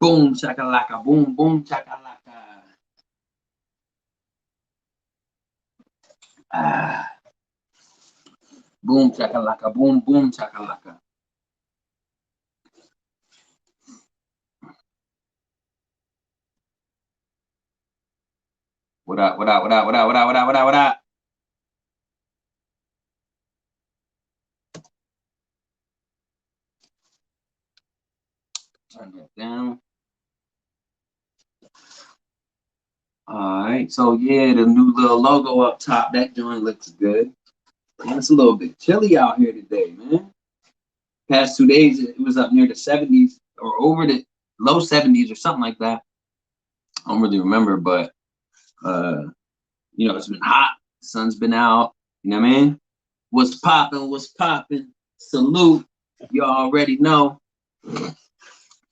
Boom chakalaka, boom boom chakalaka. Ah, boom chakalaka, boom boom chakalaka. What up? What up? What up? What up? What up? What up? What up? What up? Turn that down. All right. So yeah, the new little logo up top. That joint looks good. Man, it's a little bit chilly out here today, man. Past 2 days, it was up near the 70s or over the low 70s or something like that. I don't really remember, but uh, it's been hot. The sun's been out. You know what I mean? What's popping? What's popping? Salute. You already know.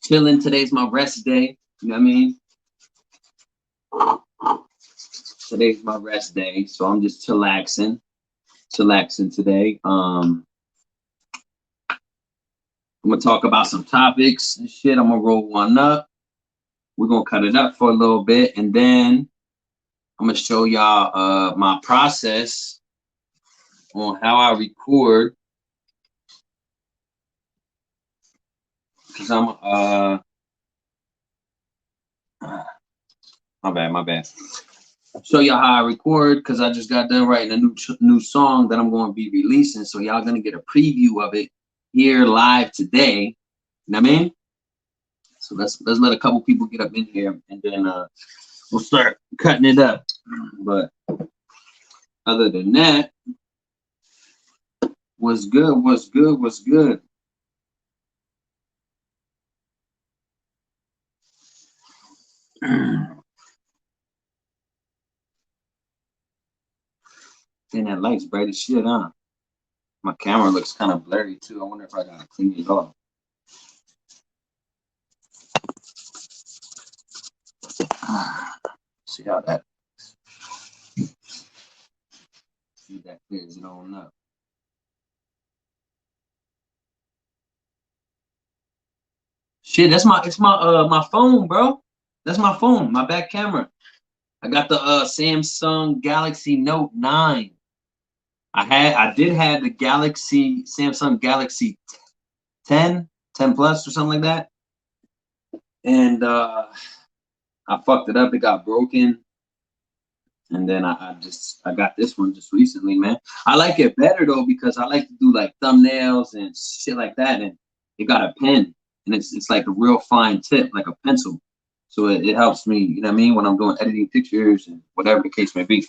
Chilling. Today's my rest day. You know what I mean? Today's my rest day, so I'm just chillaxing today. I'm gonna talk about some topics and shit. I'm gonna roll one up. We're gonna cut it up for a little bit, and then I'm gonna show y'all my process on how I record. Cause I'm my bad. Show y'all how I record because I just got done writing a new song that I'm going to be releasing. So y'all gonna get a preview of it here live today. You know what I mean? So let's let a couple people get up in here, and then we'll start cutting it up. But other than that, what's good? What's good? What's good? Then that light's bright as shit, huh? My camera looks kind of blurry too. I wonder if I gotta clean it off. See how that. See that clears it on up. Shit, it's my phone, bro. That's my phone, my back camera. I got the Samsung Galaxy Note 9. I did have the Samsung Galaxy 10, 10 Plus or something like that. And I fucked it up, it got broken. And then I got this one just recently, man. I like it better though because I like to do like thumbnails and shit like that. And it got a pen, and it's like a real fine tip, like a pencil. So it helps me, you know what I mean, when I'm doing editing pictures and whatever the case may be.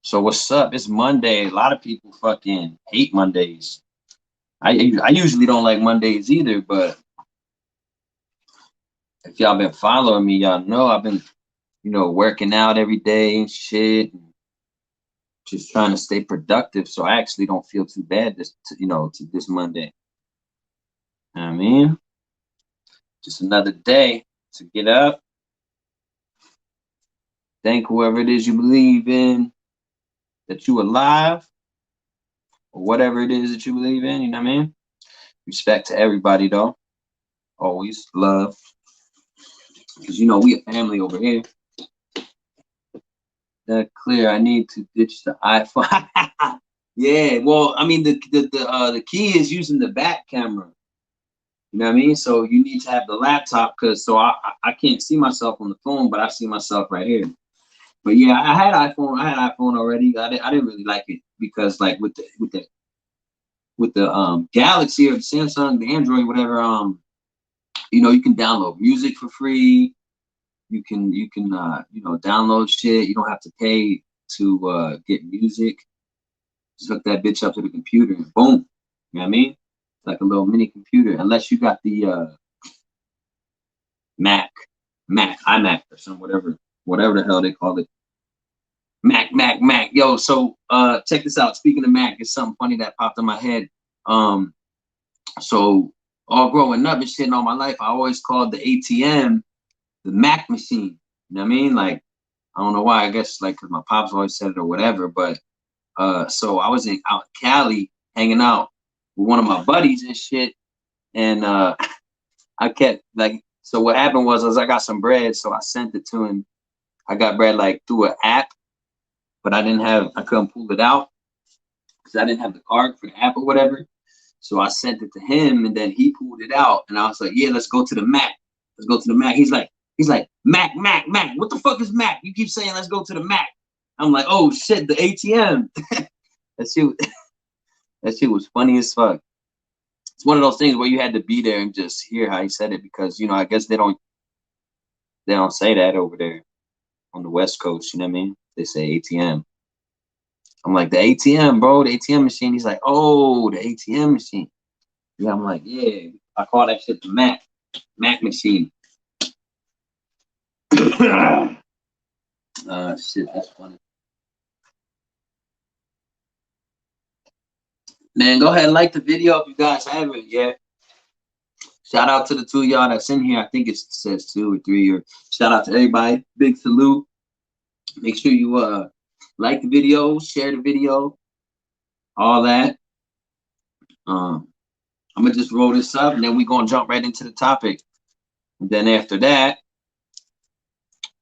So what's up? It's Monday. A lot of people fucking hate Mondays. I usually don't like Mondays either, but if y'all been following me, y'all know I've been, working out every day and shit, and just trying to stay productive. So I actually don't feel too bad to this Monday. You know what I mean? Just another day to get up, thank whoever it is you believe in, that you alive, or whatever it is that you believe in, you know what I mean? Respect to everybody though. Always love. Because we a family over here. That clear. I need to ditch the iPhone. Yeah, well, I mean the key is using the back camera. You know what I mean? So you need to have the laptop because I can't see myself on the phone, but I see myself right here. But yeah, I had iPhone already. I didn't really like it because like with the Galaxy or the Samsung, the Android, whatever, you can download music for free. You can download shit. You don't have to pay to get music. Just hook that bitch up to the computer and boom. You know what I mean? Like a little mini computer, unless you got the Mac, iMac or some whatever the hell they call it. Mac. Yo, so check this out. Speaking of Mac, it's something funny that popped in my head. So all growing up and shit and all my life, I always called the ATM the Mac machine. You know what I mean? Like I don't know why. I guess like 'cause my pops always said it or whatever. But so I was out in Cali hanging out with one of my buddies and shit, and I kept like. So what happened was I got some bread, so I sent it to him. I got bread like through an app, but I couldn't pull it out because I didn't have the card for the app or whatever. So I sent it to him, and then he pulled it out, and I was like, "Yeah, let's go to the Mac. Let's go to the Mac." He's like, "Mac, Mac, Mac. What the fuck is Mac? You keep saying let's go to the Mac." I'm like, "Oh shit, the ATM." that shit, that shit was funny as fuck. It's one of those things where you had to be there and just hear how he said it because I guess they don't say that over there on the West Coast. You know what I mean? They say ATM. I'm like, the ATM, bro, the ATM machine. He's like, oh, the ATM machine. Yeah, I'm like, yeah, I call that shit the Mac machine. Shit, that's funny. Man, go ahead and like the video if you guys haven't yet. Shout out to the two of y'all that's in here. I think it says 2 or 3. Or shout out to everybody. Big salute. Make sure you like the video, share the video, all that. I'm gonna just roll this up, and then we're gonna jump right into the topic. And then after that,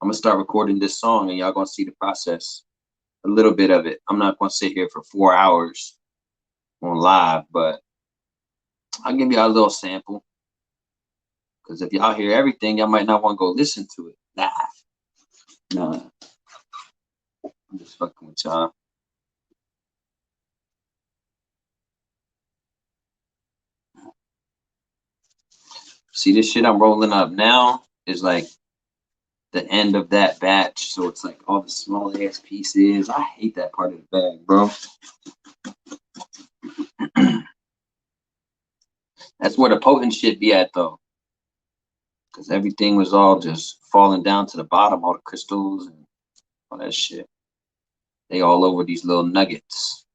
I'm gonna start recording this song, and y'all gonna see the process, a little bit of it. I'm not gonna sit here for 4 hours on live, but I'll give y'all a little sample. Because if y'all hear everything, y'all might not want to go listen to it live. Nah, I'm just fucking with y'all. See, this shit I'm rolling up now is like the end of that batch. So it's like all the small ass pieces. I hate that part of the bag, bro. That's where the potent shit be at, though. Because everything was all just falling down to the bottom, all the crystals and all that shit. They all over these little nuggets.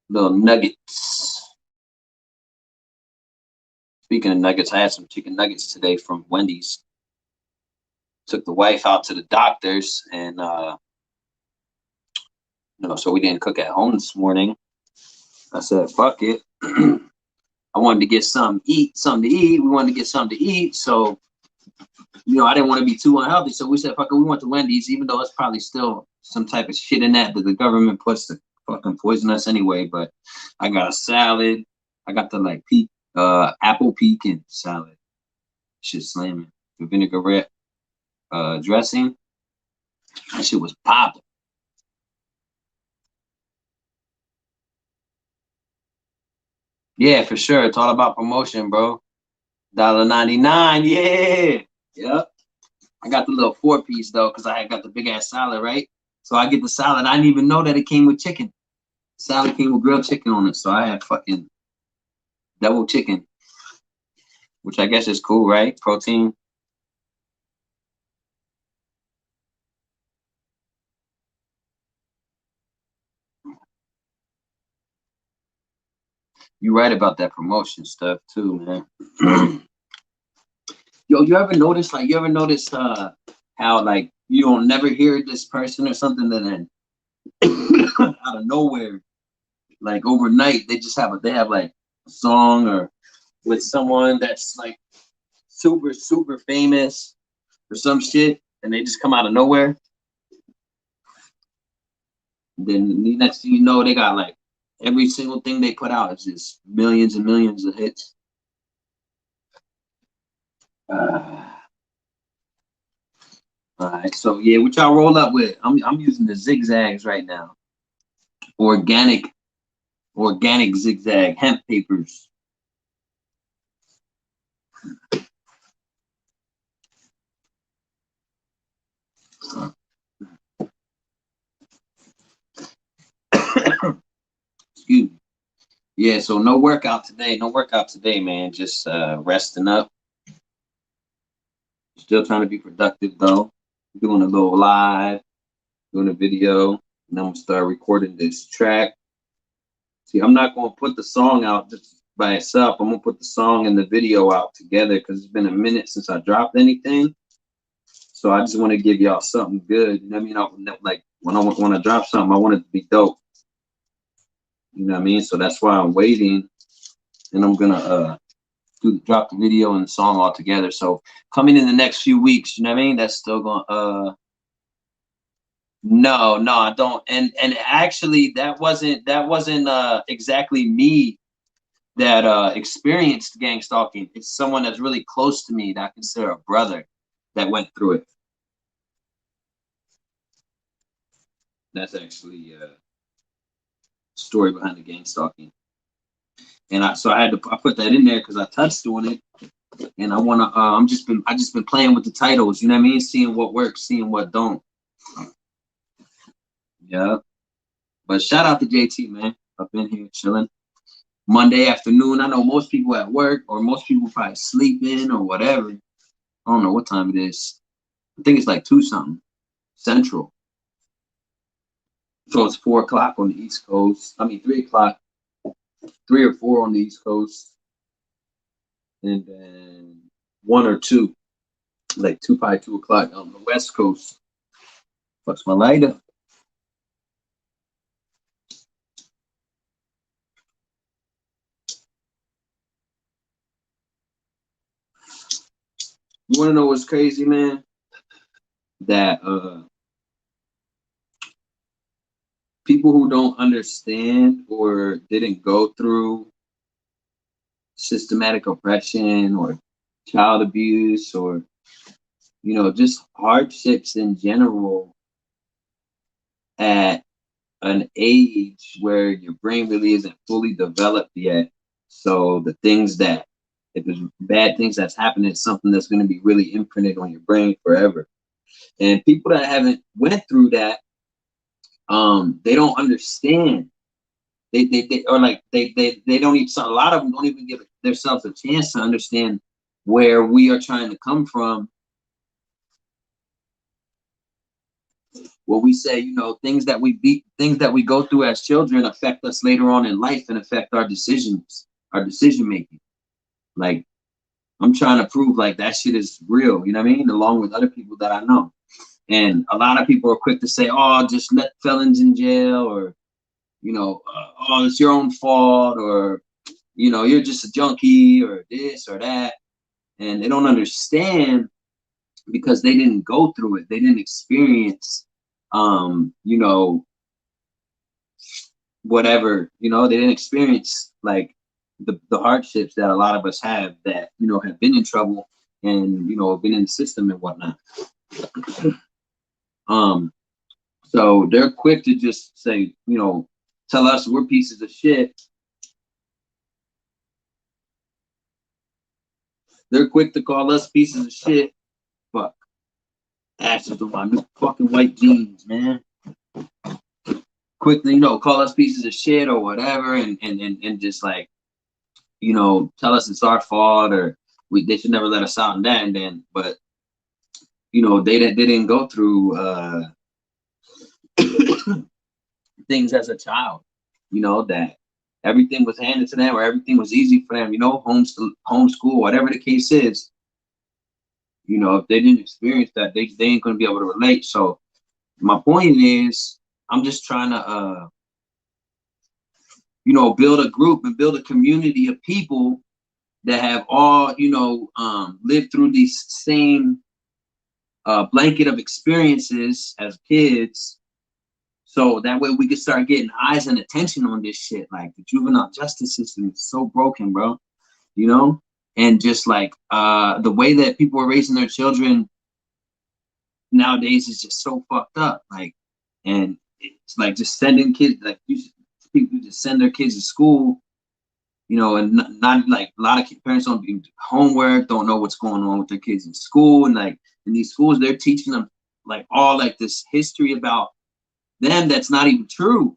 Little nuggets. Speaking of nuggets, I had some chicken nuggets today from Wendy's. Took the wife out to the doctor's, and so we didn't cook at home this morning. I said, fuck it. I wanted to get something to eat. We wanted to get something to eat. So, I didn't want to be too unhealthy. So we said, fuck it, we went to Wendy's, even though it's probably still some type of shit in that the government puts to fucking poison us anyway. But I got a salad. I got the apple pecan salad. Shit slamming. The vinaigrette dressing. That shit was popping. Yeah, for sure. It's all about promotion, bro. $1.99. Yeah. Yep. I got the little 4-piece though, because I got the big ass salad, right? So I get the salad. I didn't even know that it came with chicken. Salad came with grilled chicken on it. So I had fucking double chicken, which I guess is cool, right? Protein. You're right about that promotion stuff too, man. Yo, you ever notice how like you don't never hear this person or something, then out of nowhere, like overnight, they have like a song or with someone that's like super, super famous or some shit, and they just come out of nowhere. Then the next thing you know, they got like every single thing they put out is just millions and millions of hits. All right, so yeah, what y'all roll up with? I'm using the zigzags right now. Organic zigzag hemp papers. Excuse me. Yeah, so no workout today. No workout today, man. Just resting up. Still trying to be productive though. Doing a little live, doing a video, and then I'm gonna start recording this track. See, I'm not gonna put the song out just by itself. I'm gonna put the song and the video out together because it's been a minute since I dropped anything. So I just want to give y'all something good. You know what I mean? Like when I want to drop something, I want it to be dope. You know what I mean? So that's why I'm waiting, and I'm gonna drop the video and the song all together. So coming in the next few weeks, you know what I mean? That's still going. No, I don't. And actually, that wasn't exactly me that experienced gang stalking. It's someone that's really close to me that I consider a brother that went through it. That's actually a story behind the gang stalking. And I put that in there because I touched on it, and I wanna I just been playing with the titles, you know what I mean? Seeing what works, seeing what don't. Yeah. But shout out to JT, man. I've been here chilling. Monday afternoon. I know most people at work or most people probably sleeping or whatever. I don't know what time it is. I think it's like 2 something Central. So it's 4 o'clock on the East Coast. I mean 3 o'clock, 3 or 4 on the East Coast. And then 1 or 2, like probably 2 o'clock on the West Coast. What's my lighter? You wanna know what's crazy, man? That people who don't understand or didn't go through systematic oppression or child abuse or just hardships in general at an age where your brain really isn't fully developed yet. So the things that if there's bad things that's happening, it's something that's going to be really imprinted on your brain forever. And people that haven't went through that, they don't understand. They or like they don't even, a lot of them don't even give themselves a chance to understand where we are trying to come from. What we say, things that things that we go through as children affect us later on in life and affect our decisions, our decision making. Like I'm trying to prove like that shit is real, you know what I mean? Along with other people that I know. And a lot of people are quick to say, oh, just let felons in jail, or, oh, it's your own fault, or, you're just a junkie, or this or that. And they don't understand because they didn't go through it. They didn't experience, whatever, they didn't experience like the hardships that a lot of us have that, have been in trouble and, have been in the system and whatnot. So they're quick to just say, tell us we're pieces of shit. They're quick to call us pieces of shit. Fuck. Ashes on my new fucking white jeans, man. Quickly, call us pieces of shit or whatever, and just like, tell us it's our fault or they should never let us out and that and then. But they didn't go through things as a child, that everything was handed to them or everything was easy for them, homeschool, whatever the case is. If they didn't experience that, they ain't gonna be able to relate. So my point is, I'm just trying to build a group and build a community of people that have all, lived through these same blanket of experiences as kids. So that way we can start getting eyes and attention on this shit. Like the juvenile justice system is so broken, bro. And just like the way that people are raising their children nowadays is just so fucked up. Like, and it's like just sending kids, like people just send their kids to school, and not like a lot of parents don't do homework, don't know what's going on with their kids in school, and like in these schools they're teaching them like all like this history about them that's not even true,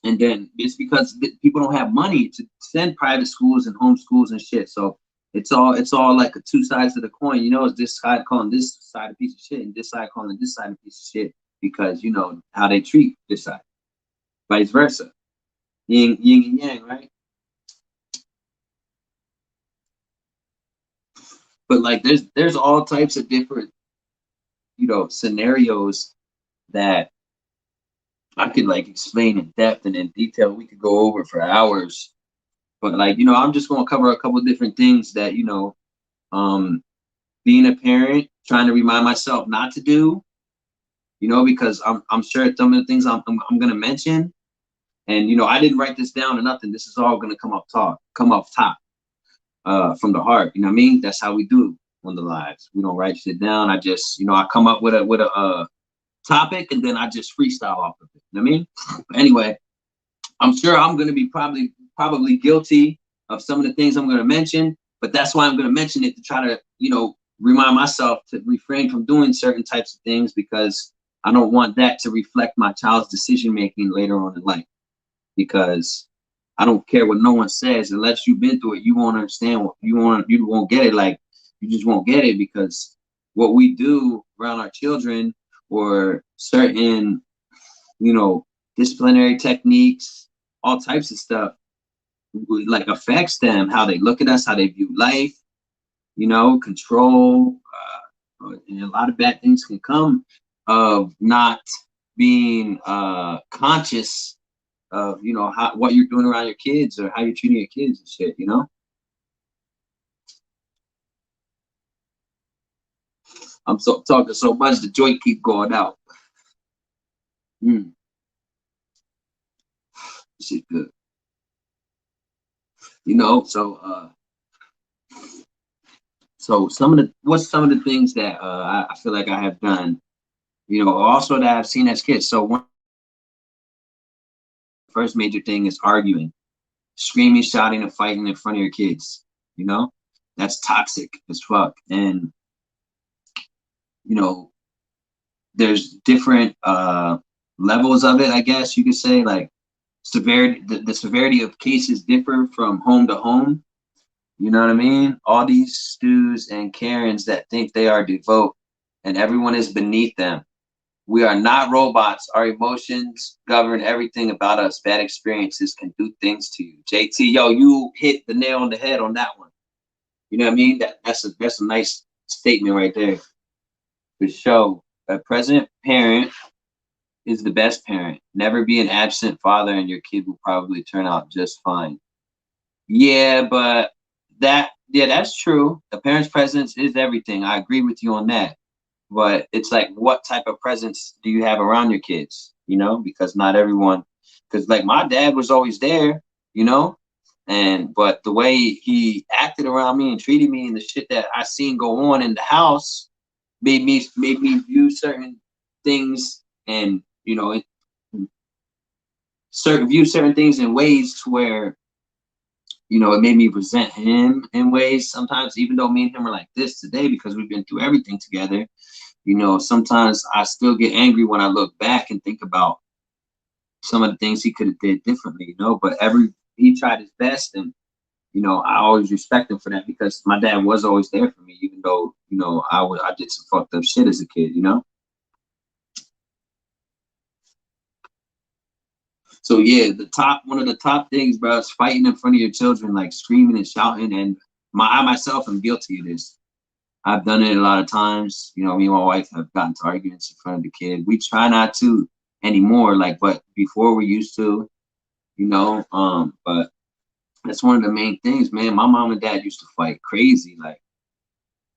and then it's because people don't have money to send private schools and home schools and shit. So it's all like a two sides of the coin. It's this side calling this side a piece of shit and this side calling this side a piece of shit because how they treat this side, vice versa, yin and yang, right? But like there's all types of different, scenarios that I could like explain in depth and in detail. We could go over for hours. But like, I'm just gonna cover a couple different things that, um being a parent, trying to remind myself not to do, because I'm sure some of the things I'm gonna mention, and I didn't write this down or nothing. This is all gonna come off top, from the heart. You know what I mean? That's how we do on the lives. We don't write shit down. I just, I come up with a topic, and then I just freestyle off of it. You know what I mean? But anyway, I'm sure I'm gonna be probably guilty of some of the things I'm gonna mention, but that's why I'm gonna mention it, to try to, remind myself to refrain from doing certain types of things, because I don't want that to reflect my child's decision making later on in life. Because I don't care what no one says, unless you've been through it, you won't understand what you won't get it. Like, you just won't get it, because what we do around our children, or certain, disciplinary techniques, all types of stuff, like affects them, how they look at us, how they view life, control, and a lot of bad things can come of not being conscious of, what you're doing around your kids, or how you're treating your kids and shit. I'm talking so much, the joint keep going out. Shit good. So some of the things that I feel like I have done, also that I've seen as kids. So one first major thing is arguing, screaming, shouting, and fighting in front of your kids. You know, that's toxic as fuck. And there's different levels of it, I guess you could say. Like, severity, the severity of cases differ from home to home. You know what I mean? All these Stews and Karens that think they are devout and everyone is beneath them. We are not robots. Our emotions govern everything about us. Bad experiences can do things to you. JT, yo, you hit the nail on the head on that one. You know what I mean? That's a nice statement right there. For sure. A present parent is the best parent. Never be an absent father, and your kid will probably turn out just fine. Yeah, but that's true. A parent's presence is everything. I agree with you on that. But it's like, what type of presence do you have around your kids? Because not everyone, because like my dad was always there, but the way he acted around me and treated me, and the shit that I seen go on in the house, made me view certain things, and view certain things in ways to where, it made me resent him in ways sometimes, even though me and him are like this today because we've been through everything together. Sometimes I still get angry when I look back and think about some of the things he could have did differently, but he tried his best, and I always respect him for that, because my dad was always there for me, even though I did some fucked up shit as a kid. So yeah, one of the top things, bro, is fighting in front of your children, like screaming and shouting. And I myself am guilty of this. I've done it a lot of times. Me and my wife have gotten to arguments in front of the kid. We try not to anymore, but before we used to, but that's one of the main things, man. My mom and dad used to fight crazy. Like,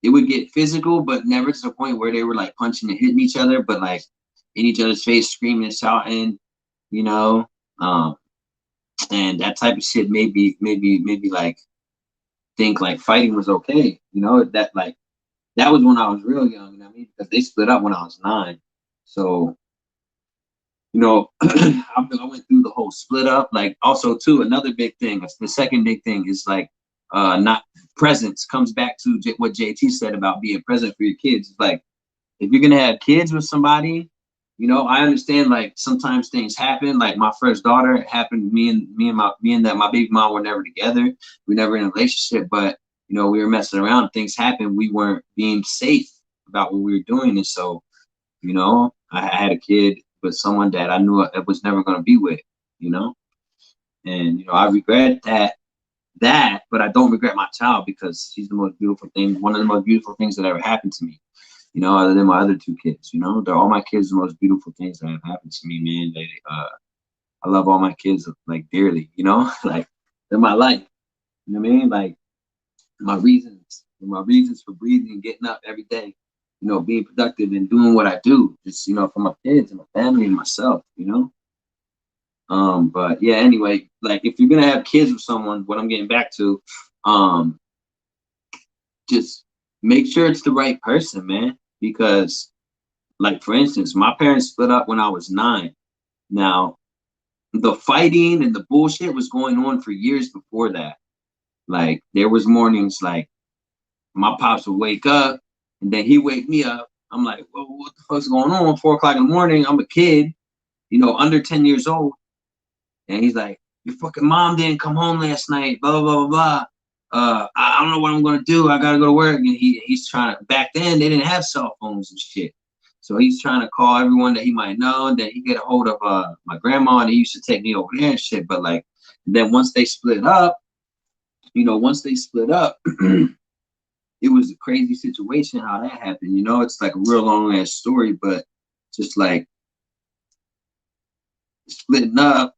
it would get physical, but never to the point where they were like punching and hitting each other, but like in each other's face, screaming and shouting, you know. Um, and that type of shit maybe like think like fighting was okay. That was when I was real young, you know what I mean? Because they split up when I was 9. So, I went through the whole split up. Like, also too, another big thing, the second big thing is like, not presence, comes back to what JT said about being present for your kids. It's like, if you're gonna have kids with somebody, I understand, like, sometimes things happen. Like, my first daughter, it happened, me and that my baby mom were never together. We never in a relationship, but we were messing around, things happened, we weren't being safe about what we were doing. And so, I had a kid with someone that I knew I was never gonna be with, you know? And I regret that, that, but I don't regret my child because she's the most beautiful thing, one of the most beautiful things that ever happened to me. You know, other than my other two kids. You know, they're all my kids. The most beautiful things that have happened to me, man. I love all my kids like dearly. You know, like they're my life. You know what I mean? Like my reasons for breathing and getting up every day. You know, being productive and doing what I do, just for my kids and my family and myself. You know. But yeah, anyway, like if you're gonna have kids with someone, what I'm getting back to, um, just make sure it's the right person, man. Because, like for instance, my parents split up when I was 9. Now, the fighting and the bullshit was going on for years before that. Like there was mornings like my pops would wake up and then he wake me up. I'm like, well, what the fuck's going on? 4 o'clock in the morning. I'm a kid, under 10 years old. And he's like, your fucking mom didn't come home last night, blah, blah, blah, blah. I don't know what I'm going to do. I got to go to work. And he's trying to, back then, they didn't have cell phones and shit. So he's trying to call everyone that he might know. And then he get a hold of my grandma and he used to take me over there and shit. But like, then once they split up, it was a crazy situation how that happened. It's like a real long ass story, but just like splitting up,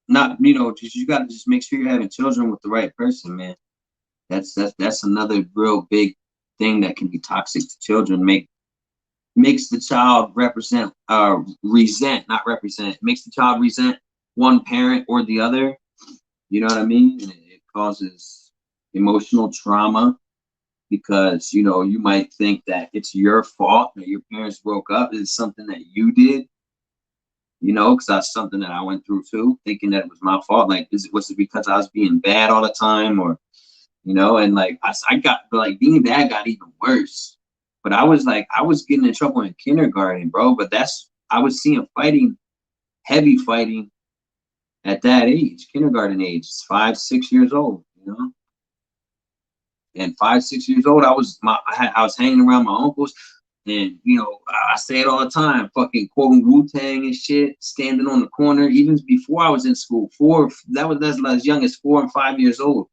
not just you gotta just make sure you're having children with the right person, man. That's another real big thing that can be toxic to children. Makes the child resent, not represent. Makes the child resent one parent or the other. You know what I mean? And it causes emotional trauma because you might think that it's your fault that your parents broke up. It's something that you did. Because that's something that I went through too, thinking that it was my fault. Like, was it because I was being bad all the time, or and like I got, but like being bad got even worse. But I was getting in trouble in kindergarten, bro. But I was seeing fighting, heavy fighting, at that age, kindergarten age, 5, 6 years old, And 5, 6 years old, I was hanging around my uncles. And I say it all the time, fucking quoting Wu-Tang and shit, standing on the corner. Even before I was in school, that's as young as 4 and 5 years old.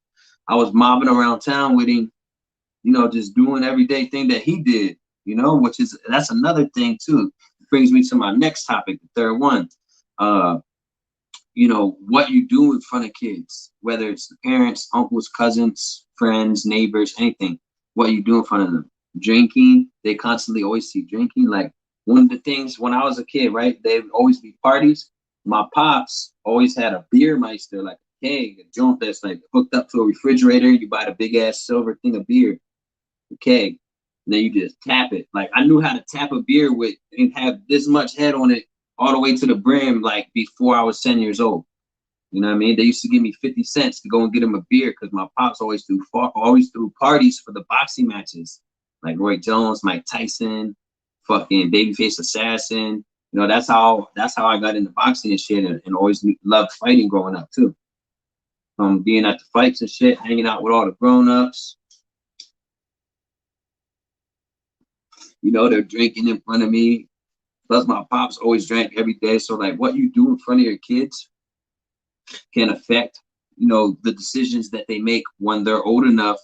I was mobbing around town with him, just doing everyday thing that he did, that's another thing too. It brings me to my next topic, the third one. What you do in front of kids, whether it's the parents, uncles, cousins, friends, neighbors, anything, what you do in front of them. Drinking, they constantly always see drinking. Like one of the things when I was a kid, right, there would always be parties. My pops always had a beer meister, like a keg, a joint that's like hooked up to a refrigerator. You buy the big ass silver thing of beer, a keg, and then you just tap it. Like I knew how to tap a beer with and have this much head on it all the way to the brim, like before I was 10 years old. You know what I mean? They used to give me 50 cents to go and get him a beer because my pops always threw parties for the boxing matches. Like Roy Jones, Mike Tyson, fucking Babyface Assassin. That's how I got into boxing and shit, and always loved fighting growing up too. From being at the fights and shit, hanging out with all the grown-ups. They're drinking in front of me. Plus my pops always drank every day. So like what you do in front of your kids can affect, the decisions that they make when they're old enough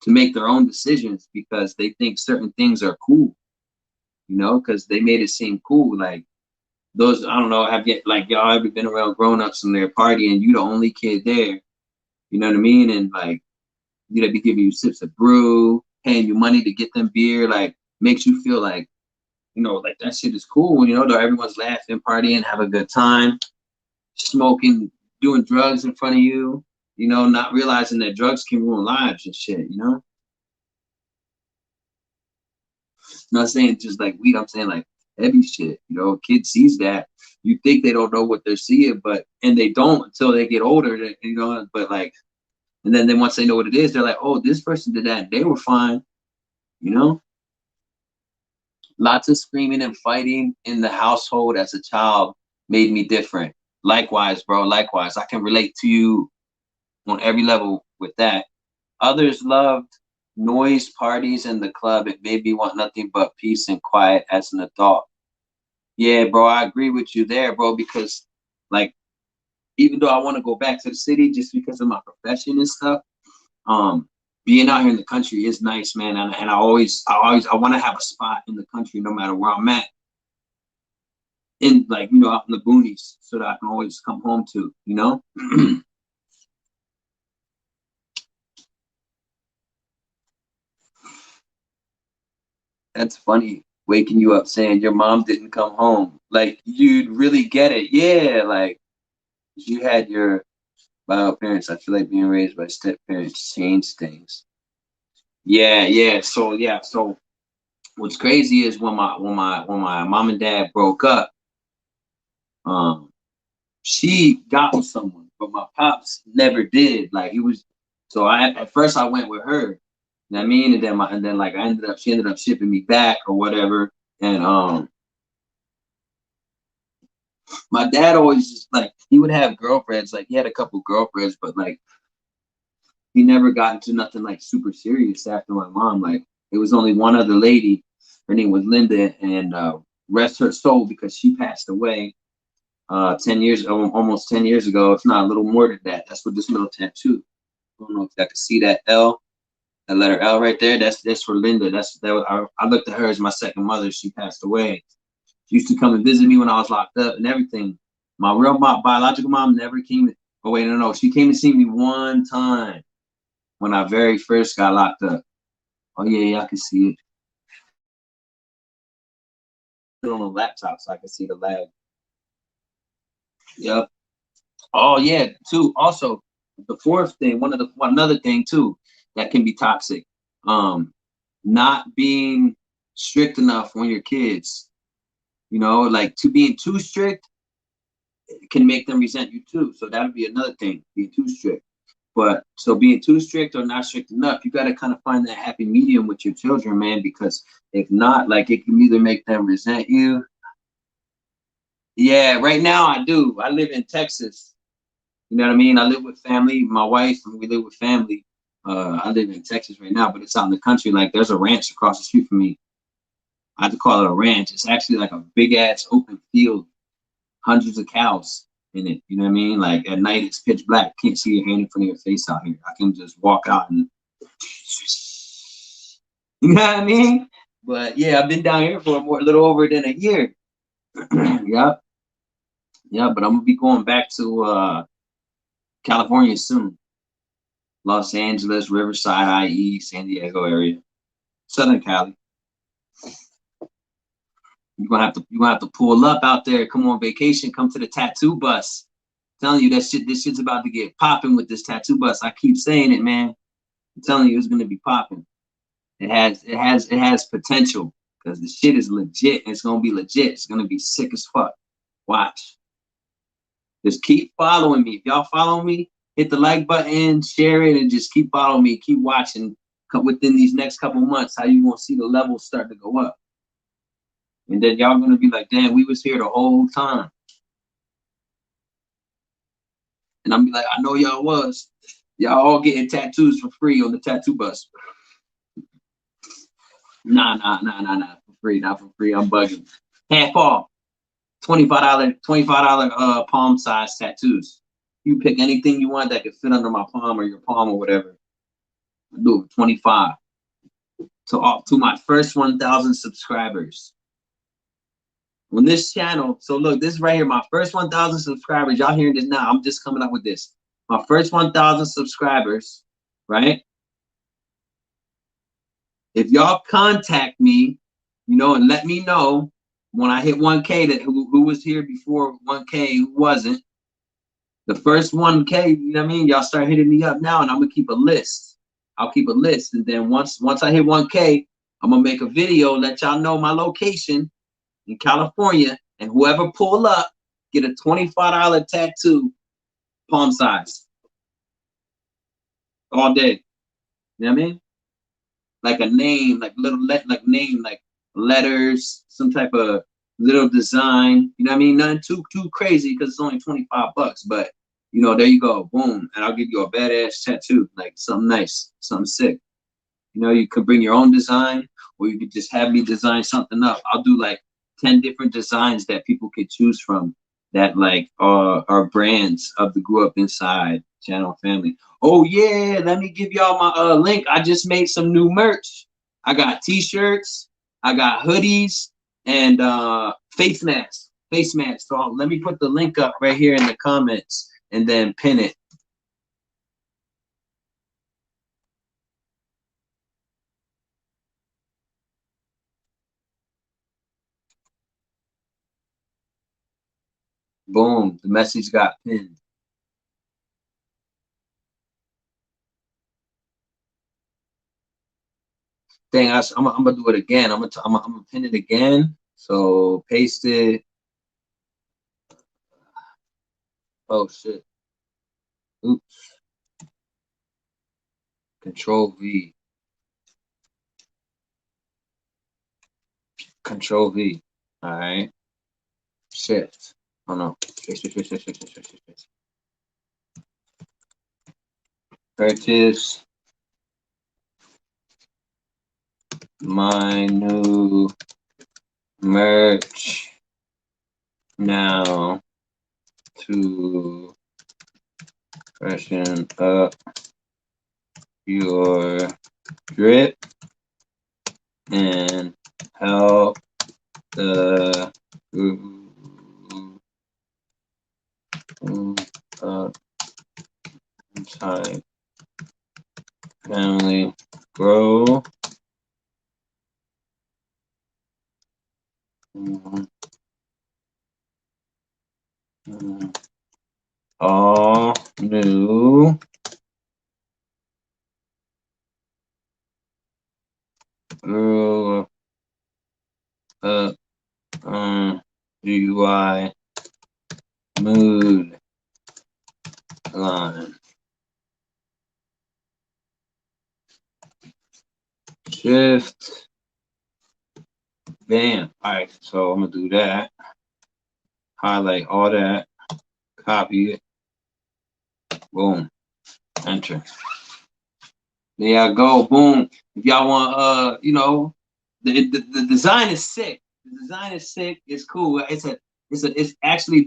to make their own decisions because they think certain things are cool, because they made it seem cool. Like those, I don't know, y'all ever been around grown-ups and they're partying, you the only kid there, you know what I mean? And like, they be giving you sips of brew, paying you money to get them beer, like makes you feel like, like that shit is cool, everyone's laughing, partying, have a good time, smoking, doing drugs in front of you, not realizing that drugs can ruin lives and shit, I'm not saying just like weed, I'm saying like heavy shit, a kid sees that, you think they don't know what they're seeing, and they don't until they get older, but like, and then once they know what it is, they're like, oh, this person did that, and they were fine, Lots of screaming and fighting in the household as a child made me different. Likewise, bro, likewise. I can relate to you on every level with that. Others loved noise, parties, and the club. It made me want nothing but peace and quiet as an adult. Yeah, bro, I agree with you there, bro, because like even though I want to go back to the city just because of my profession and stuff, being out here in the country is nice, man. And I want to have a spot in the country no matter where I'm at, in like, you know, out in the boonies, so that I can always come home to, you know. That's funny, waking you up saying your mom didn't come home. Like, you'd really get it. Yeah, like, you had your bio parents. I feel like being raised by step parents changed things. Yeah, yeah. So yeah, so what's crazy is when my mom and dad broke up, um, she got with someone, but my pops never did. Like, it was, so I at first I went with her. You know what I mean? And then like she ended up shipping me back or whatever. And my dad always just like, he would have girlfriends. Like, he had a couple girlfriends, but like he never got into nothing like super serious after my mom. Like, it was only one other lady. Her name was Linda, and rest her soul, because she passed away 10 years, almost 10 years ago, if not a little more than that. That's what this little tattoo. I don't know if I can see that L, that letter L right there. That's for Linda. I looked at her as my second mother. She passed away. She used to come and visit me when I was locked up and everything. My real mom, biological mom, never came. Oh wait, no, she came to see me one time when I very first got locked up. Oh yeah, I can see it. On the laptop so I can see the lag. Yep. Oh yeah, too. Also, the fourth thing, another thing too that can be toxic. Um, Not being strict enough on your kids. You know, like, to being too strict can make them resent you too. So that would be another thing, being too strict. But so being too strict or not strict enough, you got to kind of find that happy medium with your children, man, because if not, like, it can either make them resent you. Yeah, right now I do. I live in Texas. You know what I mean? I live with family, my wife, and we live with family. I live in Texas right now, but it's out in the country. Like, there's a ranch across the street from me. I have to call it a ranch. It's actually like a big ass open field, hundreds of cows in it. You know what I mean? Like, at night it's pitch black. Can't see your hand in front of your face out here. I can just walk out and, you know what I mean? But yeah, I've been down here for a little over than a year. Yep. Yeah, but I'm gonna be going back to California soon. Los Angeles, Riverside, IE, San Diego area, Southern Cali. You're gonna have to pull up out there. Come on vacation. Come to the tattoo bus. I'm telling you, this shit's about to get popping with this tattoo bus. I keep saying it, man. I'm telling you, it's gonna be popping. It has potential, because the shit is legit. And it's gonna be legit. It's gonna be sick as fuck. Watch. Just keep following me. If y'all follow me, hit the like button, share it, and just keep following me. Keep watching. Within these next couple months, how you gonna see the levels start to go up, and then y'all gonna be like, "Damn, we was here the whole time." And I'm be like, "I know y'all was. Y'all all getting tattoos for free on the tattoo bus." Nah, for free, not for free. I'm bugging. Half off. $25 palm size tattoos. You pick anything you want that could fit under my palm or your palm or whatever. I do it 25 to my first 1,000 subscribers on this channel. So look, this right here, my first 1,000 subscribers. Y'all hearing this now? I'm just coming up with this. My first 1,000 subscribers, right? If y'all contact me, you know, and let me know when I hit 1K that who was here before 1K, who wasn't. The first 1K, you know what I mean? Y'all start hitting me up now, and I'm gonna keep a list. I'll keep a list, and then once I hit 1K, I'm gonna make a video, let y'all know my location in California, and whoever pull up get a $25 tattoo, palm size, all day. You know what I mean? Like a name, like like letters, some type of little design. You know what I mean? Nothing too crazy, because it's only $25. But you know, there you go, boom, and I'll give you a badass tattoo, like something nice, something sick. You know, you could bring your own design, or you could just have me design something up. I'll do like 10 different designs that people could choose from. that like are brands of the Grew Up Inside channel family. Oh yeah, let me give y'all my link. I just made some new merch. I got t-shirts, I got hoodies, and face masks. Face masks. So let me put the link up right here in the comments and then pin it. Boom, the message got pinned. Dang, I'm gonna do it again. I'm gonna pin it again. So paste it. Oh shit. Oops. Control V. Control V. All right. Shift. Oh no. Shift. Purchase my new merch now to freshen up your drip and help the inside family grow. All new grow up GUI mood line. Shift. Bam. All right, so I'm gonna do that. Highlight all that. Copy it. Boom. Enter. There I go. Boom. If y'all want, the design is sick. The design is sick. It's cool. It's actually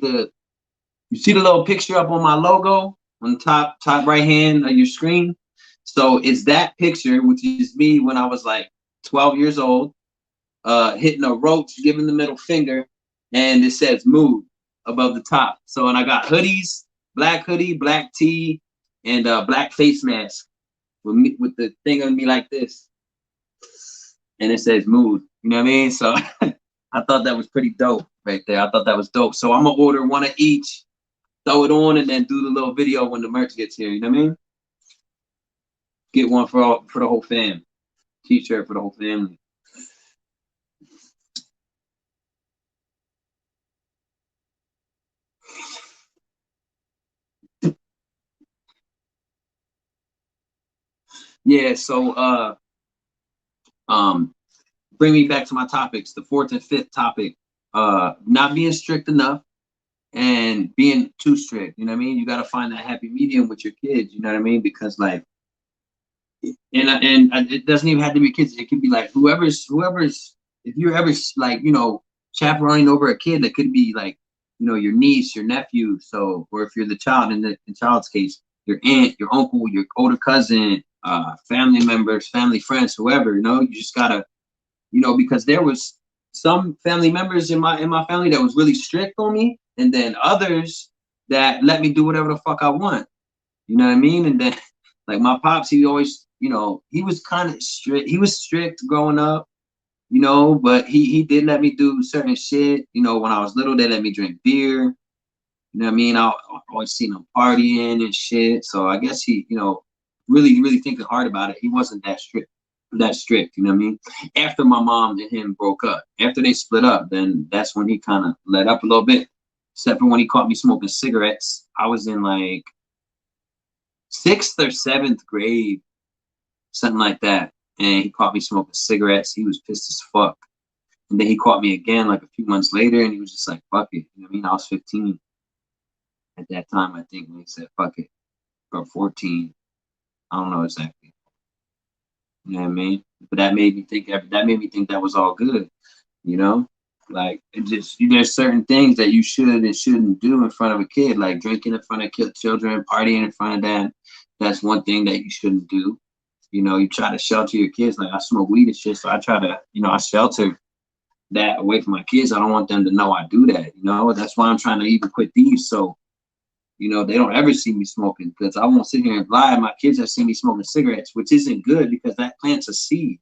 you see the little picture up on my logo on the top right hand of your screen. So it's that picture, which is me when I was like 12 years old, hitting a roach, giving the middle finger, and it says mood above the top. So, and I got hoodies, black hoodie, black tee, and black face mask with the thing on me like this, and it says mood. You know what I mean? So I thought that was pretty dope right there. I thought that was dope. So I'm gonna order one of each, throw it on, and then do the little video when the merch gets here. You know what I mean? Get one for the whole fam. T-shirt for the whole family. Yeah. So bring me back to my topics. The fourth and fifth topic. Not being strict enough and being too strict. You know what I mean? You got to find that happy medium with your kids. You know what I mean? Because like, and it doesn't even have to be kids. It can be like whoever's. If you're ever like chaperoning over a kid, that could be like your niece, your nephew. So, or if you're the child in the child's case, your aunt, your uncle, your older cousin, family members, family friends, whoever. You just gotta because there was some family members in my family that was really strict on me, and then others that let me do whatever the fuck I want. You know what I mean? And then like my pops, he always, he was kind of strict. He was strict growing up, but he did let me do certain shit. When I was little, they let me drink beer. You know what I mean? I always seen him partying and shit. So I guess he, really, really thinking hard about it. He wasn't that strict, you know what I mean? After my mom and him broke up, after they split up, then that's when he kind of let up a little bit. Except for when he caught me smoking cigarettes. I was in like 6th or 7th grade, something like that. And he caught me smoking cigarettes. He was pissed as fuck. And then he caught me again like a few months later, and he was just like, fuck it. You know what I mean? I was 15 at that time, I think, when he said, fuck it. Or 14. I don't know exactly. You know what I mean? But that made me think that was all good, you know? Like it just there's certain things that you should and shouldn't do in front of a kid, like drinking in front of children, partying in front of them. That's one thing that you shouldn't do. You know, you try to shelter your kids. Like I smoke weed and shit, so I try to, I shelter that away from my kids. I don't want them to know I do that. You know, that's why I'm trying to even quit these. So, they don't ever see me smoking, because I won't sit here and lie. My kids have seen me smoking cigarettes, which isn't good, because that plants a seed.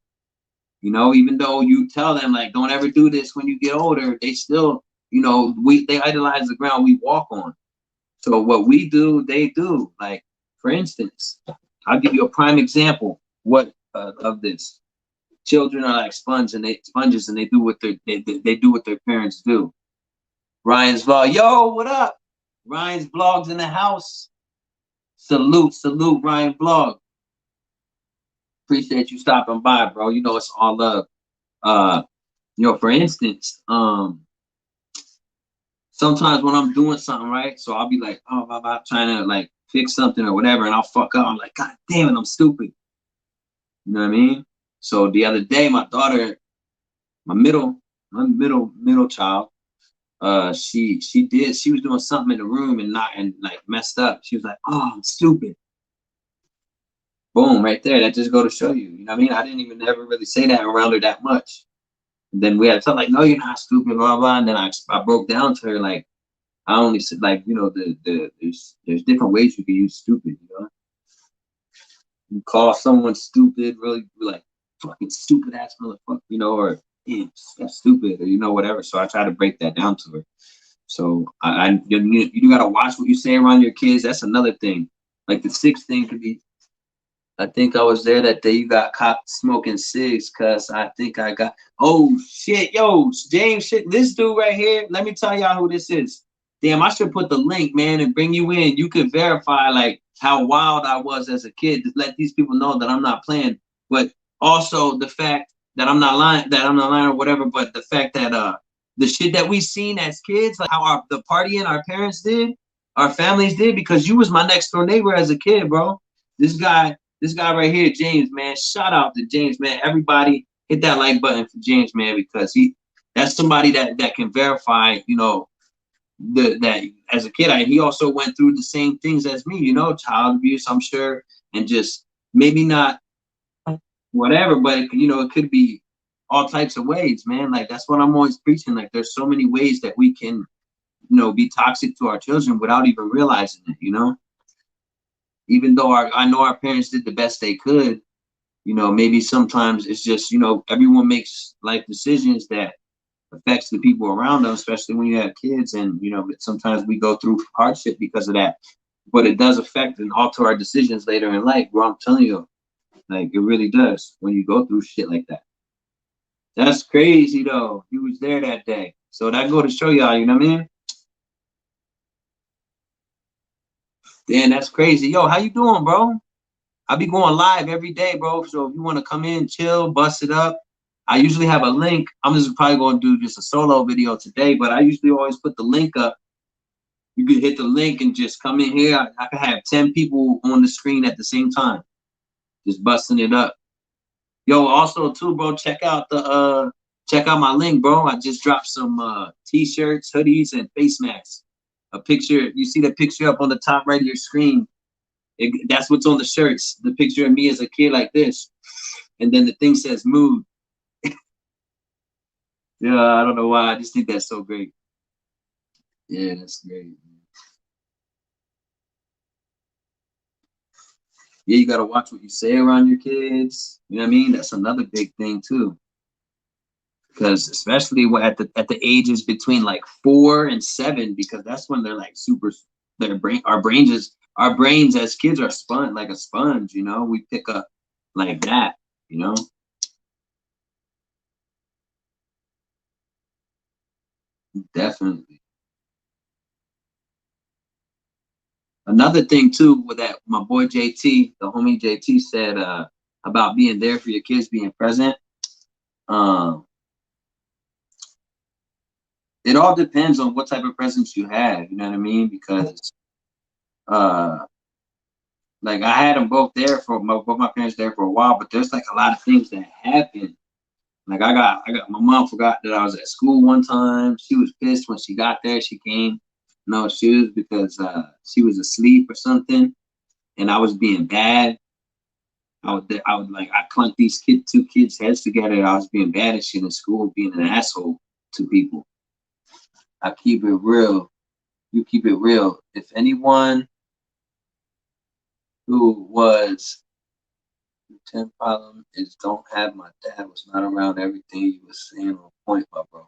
Even though you tell them like, don't ever do this when you get older, they still, they idolize the ground we walk on. So what we do, they do. Like, for instance, I'll give you a prime example. Of this? Children are like sponges, and they do what they do what their parents do. Ryan's vlog, yo, what up? Ryan's vlogs in the house. Salute, Ryan vlog. Appreciate you stopping by, bro. It's all love. For instance, sometimes when I'm doing something, right? So I'll be like, oh, I'm trying to like fix something or whatever, and I'll fuck up. I'm like, God damn it, I'm stupid. You know what I mean? So the other day, my daughter, my middle child, she was doing something in the room and like messed up. She was like, oh, I'm stupid. Boom, right there. That just go to show you. You know what I mean? I didn't even ever really say that around her that much. And then we had to talk like, no, you're not stupid, blah blah. And then I broke down to her like, I only said like, there's different ways you can use stupid. You call someone stupid, really like fucking stupid ass motherfucker, or damn, that's stupid, or whatever. So I try to break that down to her. So you gotta watch what you say around your kids. That's another thing. Like the sixth thing could be, I think I was there that day you got caught smoking cigs, cause I think I got, oh shit, yo, James, shit, this dude right here, let me tell y'all who this is. Damn, I should put the link, man, and bring you in. You could verify like how wild I was as a kid, to let these people know that I'm not playing, but also the fact that I'm not lying or whatever, but the fact that the shit that we seen as kids, like how the partying our parents did, our families did, because you was my next door neighbor as a kid, bro. This guy right here, James, man. Shout out to James, man. Everybody hit that like button for James, man, because that's somebody that can verify, that as a kid, he also went through the same things as me, child abuse, I'm sure, and just maybe not whatever, but it could be all types of ways, man. Like that's what I'm always preaching. Like there's so many ways that we can, be toxic to our children without even realizing it, even though I know our parents did the best they could, maybe sometimes it's just, everyone makes life decisions that affects the people around them, especially when you have kids. And, sometimes we go through hardship because of that, but it does affect and alter our decisions later in life, bro. I'm telling you, like it really does when you go through shit like that. That's crazy though. He was there that day. So that go to show y'all, you know what I mean? Damn, that's crazy. Yo, how you doing, bro? I'll be going live every day, bro. So if you want to come in, chill, bust it up. I usually have a link. I'm just probably going to do just a solo video today, but I usually always put the link up. You can hit the link and just come in here. I can have 10 people on the screen at the same time, just busting it up. Yo, also too, bro, check out my link, bro. I just dropped some t-shirts, hoodies, and face masks. A picture, you see the picture up on the top right of your screen. That's what's on the shirts. The picture of me as a kid like this. And then the thing says mood. Yeah, I don't know why. I just think that's so great. Yeah, that's great. Yeah, you gotta watch what you say around your kids. You know what I mean? That's another big thing too. Because especially at the ages between like 4 and 7, because that's when they're like super. Our brains as kids are spun like a sponge. We pick up like that. Definitely. Another thing too, with that, my boy JT, the homie JT said about being there for your kids, being present. Um, it all depends on what type of presence you have. You know what I mean? Because uh, like I had them both there both my parents there for a while, but there's like a lot of things that happen Like my mom forgot that I was at school one time. She was pissed when she got there. She came, no shoes because she was asleep or something, and I was being bad. I clunked these two kids' heads together. And I was being bad and shit in school, being an asshole to people. I keep it real. You keep it real. If anyone who was 10 problem is don't have my dad was not around everything you was saying on point, my bro.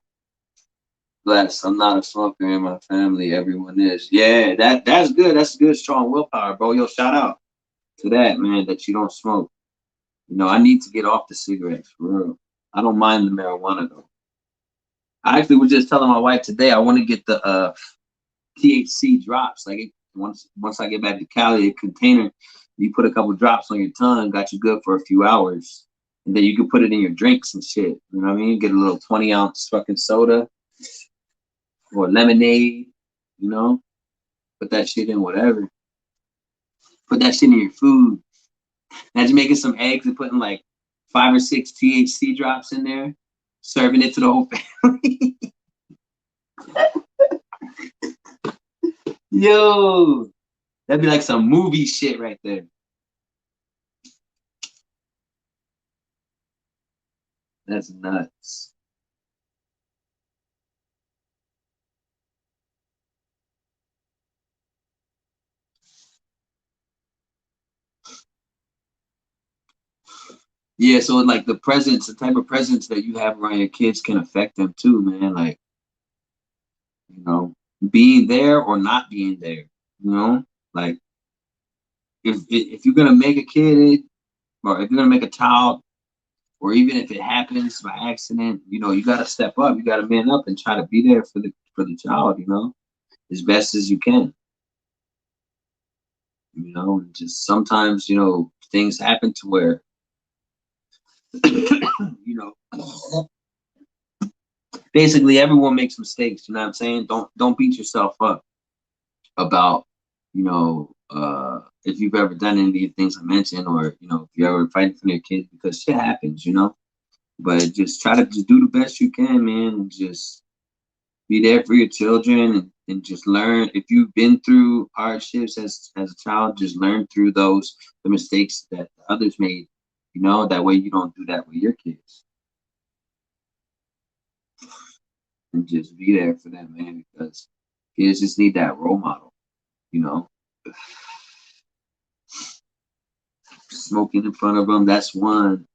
Bless. I'm not a smoker in my family. Everyone is. Yeah, that's good. That's good, strong willpower, bro. Yo, shout out to that, man, that you don't smoke. You know, I need to get off the cigarettes for real. I don't mind the marijuana though. I actually was just telling my wife today I want to get the THC drops. Like once I get back to Cali, a container, you put a couple drops on your tongue, got you good for a few hours, and then you can put it in your drinks and shit. You know what I mean? Get a little 20-ounce fucking soda or lemonade. You know, put that shit in whatever. Put that shit in your food. Imagine making some eggs and putting like 5 or 6 THC drops in there, serving it to the whole family. Yo, that'd be like some movie shit right there. That's nuts. Yeah, so like the type of presence that you have around your kids can affect them too, man. Like, you know, being there or not being there, you know? Like if you're gonna make a kid or if you're gonna make a child, or even if it happens by accident, you know, you gotta step up, you gotta man up and try to be there for the child, you know, as best as you can. You know, and just sometimes, you know, things happen to where you know, basically everyone makes mistakes, you know what I'm saying? Don't beat yourself up about, you know, if you've ever done any of the things I mentioned, or you know, if you're ever fighting for your kids, because shit happens, you know. But just try to just do the best you can, man, and just be there for your children, and just learn. If you've been through hardships as a child, just learn through the mistakes that others made, you know, that way you don't do that with your kids. And just be there for them, man, because kids just need that role model, you know. Smoking in front of them, that's one.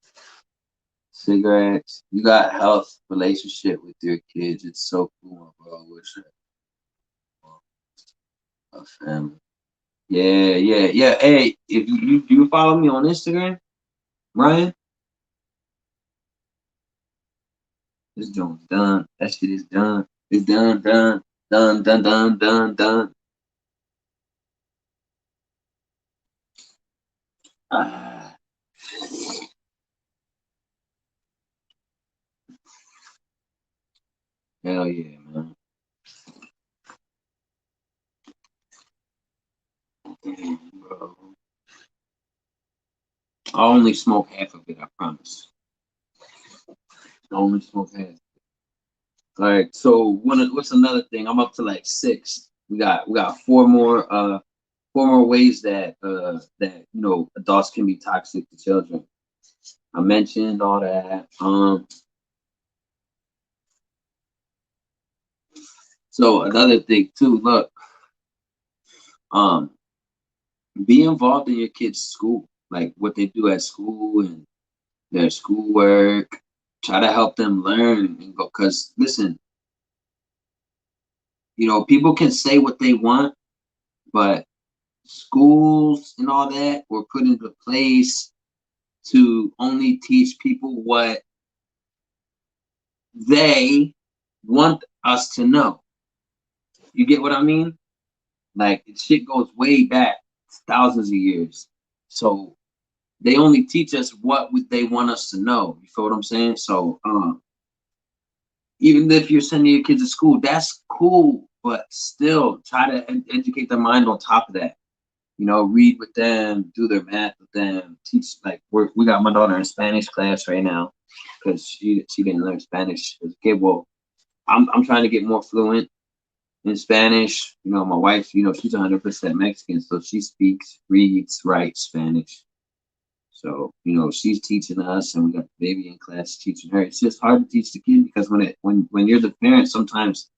Cigarettes, you got health relationship with your kids. It's so cool, bro. Wish a family. Yeah, yeah, yeah. Hey, if you follow me on Instagram, Ryan, this joint's done. That shit is done. It's done, done, done, done, done, done, done. Ah, hell yeah, man. Damn, bro. I only smoke half of it, I promise. I only smoke half. All right, so what's another thing? I'm up to like 6. We got four more ways that you know adults can be toxic to children. I mentioned all that. So another thing too, look, um, be involved in your kids' school, like what they do at school and their schoolwork. Try to help them learn and go. Cause listen, you know, people can say what they want, but schools and all that were put into place to only teach people what they want us to know. You get what I mean? Like shit goes way back, thousands of years. So they only teach us what they want us to know. You feel what I'm saying? So even if you're sending your kids to school, that's cool, but still try to educate their mind on top of that. You know, read with them, do their math with them, teach. Like we got my daughter in Spanish class right now. because she didn't learn Spanish as a kid. Well, I'm trying to get more fluent in Spanish. You know, my wife, you know, she's 100% Mexican, so she speaks, reads, writes Spanish. So, you know, she's teaching us, and we got the baby in class teaching her. It's just hard to teach the kid because when you're the parent, sometimes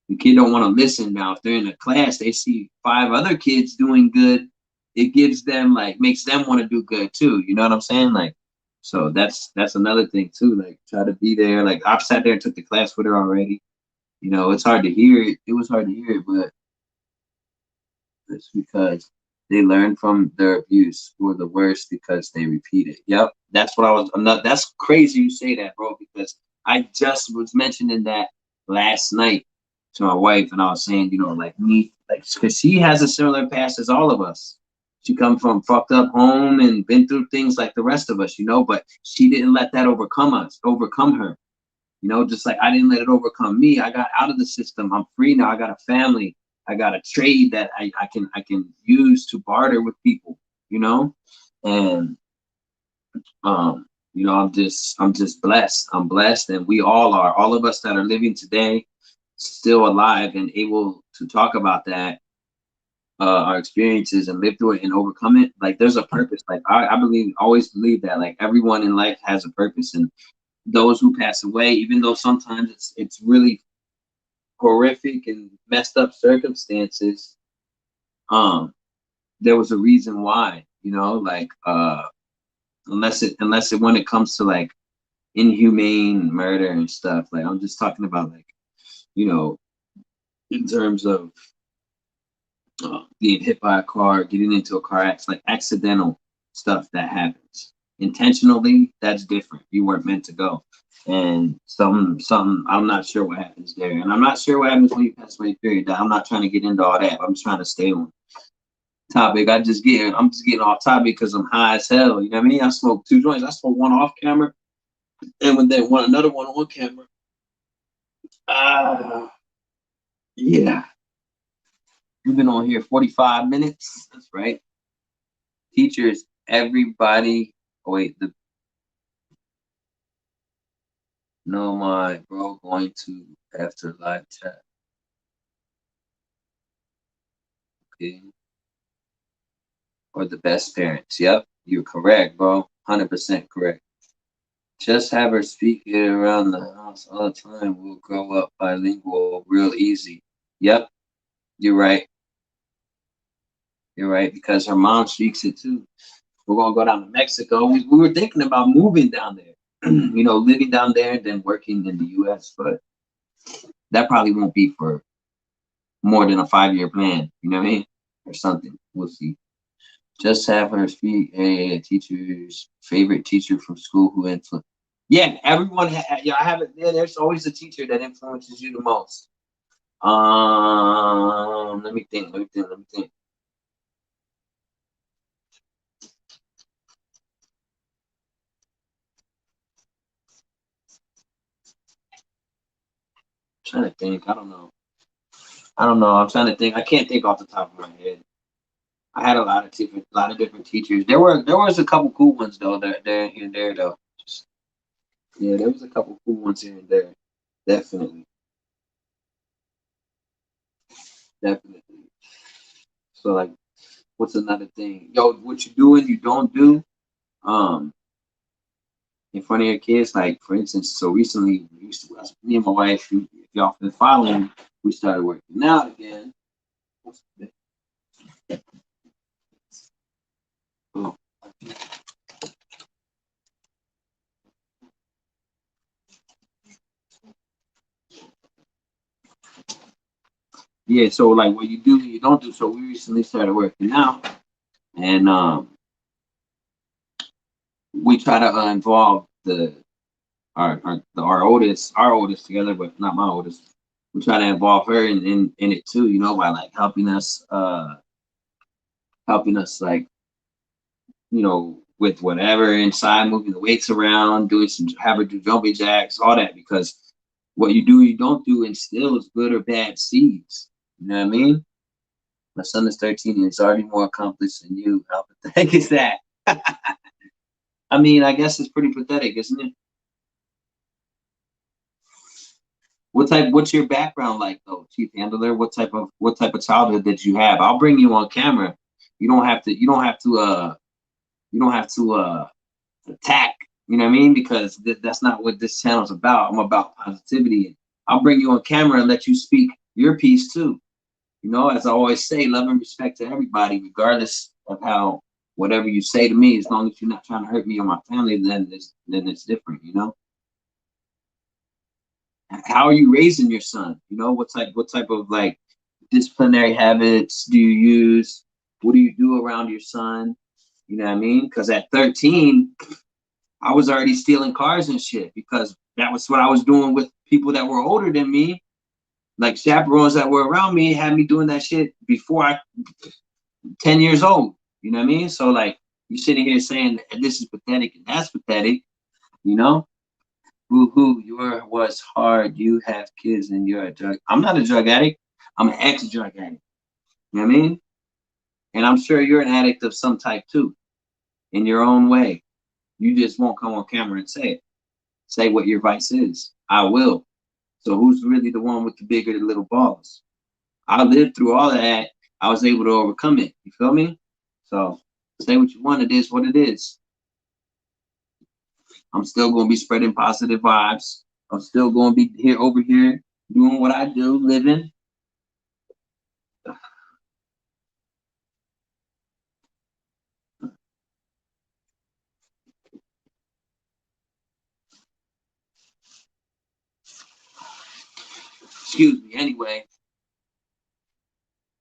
the kid don't want to listen. Now, if they're in a class, they see 5 other kids doing good. It gives them like makes them want to do good too. You know what I'm saying? Like, so that's another thing too. Like, try to be there. Like, I've sat there and took the class with her already. You know, it's hard to hear it. It was hard to hear it, but it's because they learn from their abuse or the worst because they repeat it. Yep, that's what I was. I'm not. That's crazy you say that, bro. Because I just was mentioning that last night to my wife, and I was saying, you know, like me, like because she has a similar past as all of us. She come from fucked up home and been through things like the rest of us, you know. But she didn't let that overcome her. You know, just like I didn't let it overcome me. I got out of the system. I'm free now. I got a family. I got a trade that I can use to barter with people, you know? And you know, I'm just blessed. I'm blessed, and we all are. All of us that are living today, still alive and able to talk about that, our experiences and live through it and overcome it. Like there's a purpose. Like I believe, always believe that like everyone in life has a purpose, and those who pass away, even though sometimes it's really horrific and messed up circumstances, um, there was a reason why, you know, like unless it when it comes to like inhumane murder and stuff, like I'm just talking about like, you know, in terms of being hit by a car, getting into a car accident, like accidental stuff that happens. Intentionally, that's different. You weren't meant to go. And some I'm not sure what happens there. And I'm not sure what happens when you pass away, period. I'm not trying to get into all that. I'm just trying to stay on topic. I'm just getting off topic because I'm high as hell. You know what I mean? I smoked 2 joints. I smoked one off camera and when they want another one on camera. Uh yeah. We've been on here 45 minutes. That's right. Teachers, everybody. Oh wait, the no my bro going to after live chat. Okay. Or the best parents. Yep, you're correct, bro. 100% correct. Just have her speak it around the house all the time. We'll grow up bilingual real easy. Yep, you're right. You're right because her mom speaks it too. We're gonna go down to Mexico. We were thinking about moving down there, you know, living down there and then working in the U.S. But that probably won't be for more than a 5-year plan. You know what I mean, or something. We'll see. Just have her speak a teacher's favorite teacher from school who influenced. Yeah, everyone. Yeah, I have it. Yeah, there's always a teacher that influences you the most. Let me think. Let me think. Let me think. I'm trying to think. I don't know. I don't know. I'm trying to think. I can't think off the top of my head. I had a lot of different teachers. There was a couple cool ones though. There here and there though. Just, yeah, there was a couple cool ones here and there. Definitely, definitely. So like, what's another thing? Yo, what you doing? You don't do. Um, in front of your kids. Like for instance, so recently we used to me and my wife, if y'all been following, we started working out again. Oh. Yeah, so like what you do, you don't do. So we recently started working out, and we try to involve our oldest together, but not my oldest. We try to involve her in it too, you know, by like helping us like, you know, with whatever inside, moving the weights around, doing some have her do jumping jacks, all that, because what you do, you don't do instills good or bad seeds. You know what I mean? My son is 13 and he's already more accomplished than you. How pathetic is that? I mean, I guess it's pretty pathetic, isn't it? What's your background like though, Chief Handler? What type of childhood did you have? I'll bring you on camera. You don't have to attack, you know what I mean? Because that's not what this channel's about. I'm about positivity. I'll bring you on camera and let you speak your piece too. You know, as I always say, love and respect to everybody, regardless of how whatever you say to me, as long as you're not trying to hurt me or my family, then it's different, you know. How are you raising your son? You know, what type of like disciplinary habits do you use? What do you do around your son? You know what I mean? Because at 13, I was already stealing cars and shit because that was what I was doing with people that were older than me, like chaperones that were around me, had me doing that shit before I 10 years old. You know what I mean? So like you sitting here saying this is pathetic and that's pathetic, you know? Boo hoo, your was hard. You have kids and you're a drug. I'm not a drug addict. I'm an ex-drug addict. You know what I mean? And I'm sure you're an addict of some type too, in your own way. You just won't come on camera and say it. Say what your vice is. I will. So who's really the one with the bigger the little balls? I lived through all of that. I was able to overcome it. You feel me? So say what you want. It is what it is. I'm still going to be spreading positive vibes. I'm still going to be here over here doing what I do, living. Excuse me. Anyway,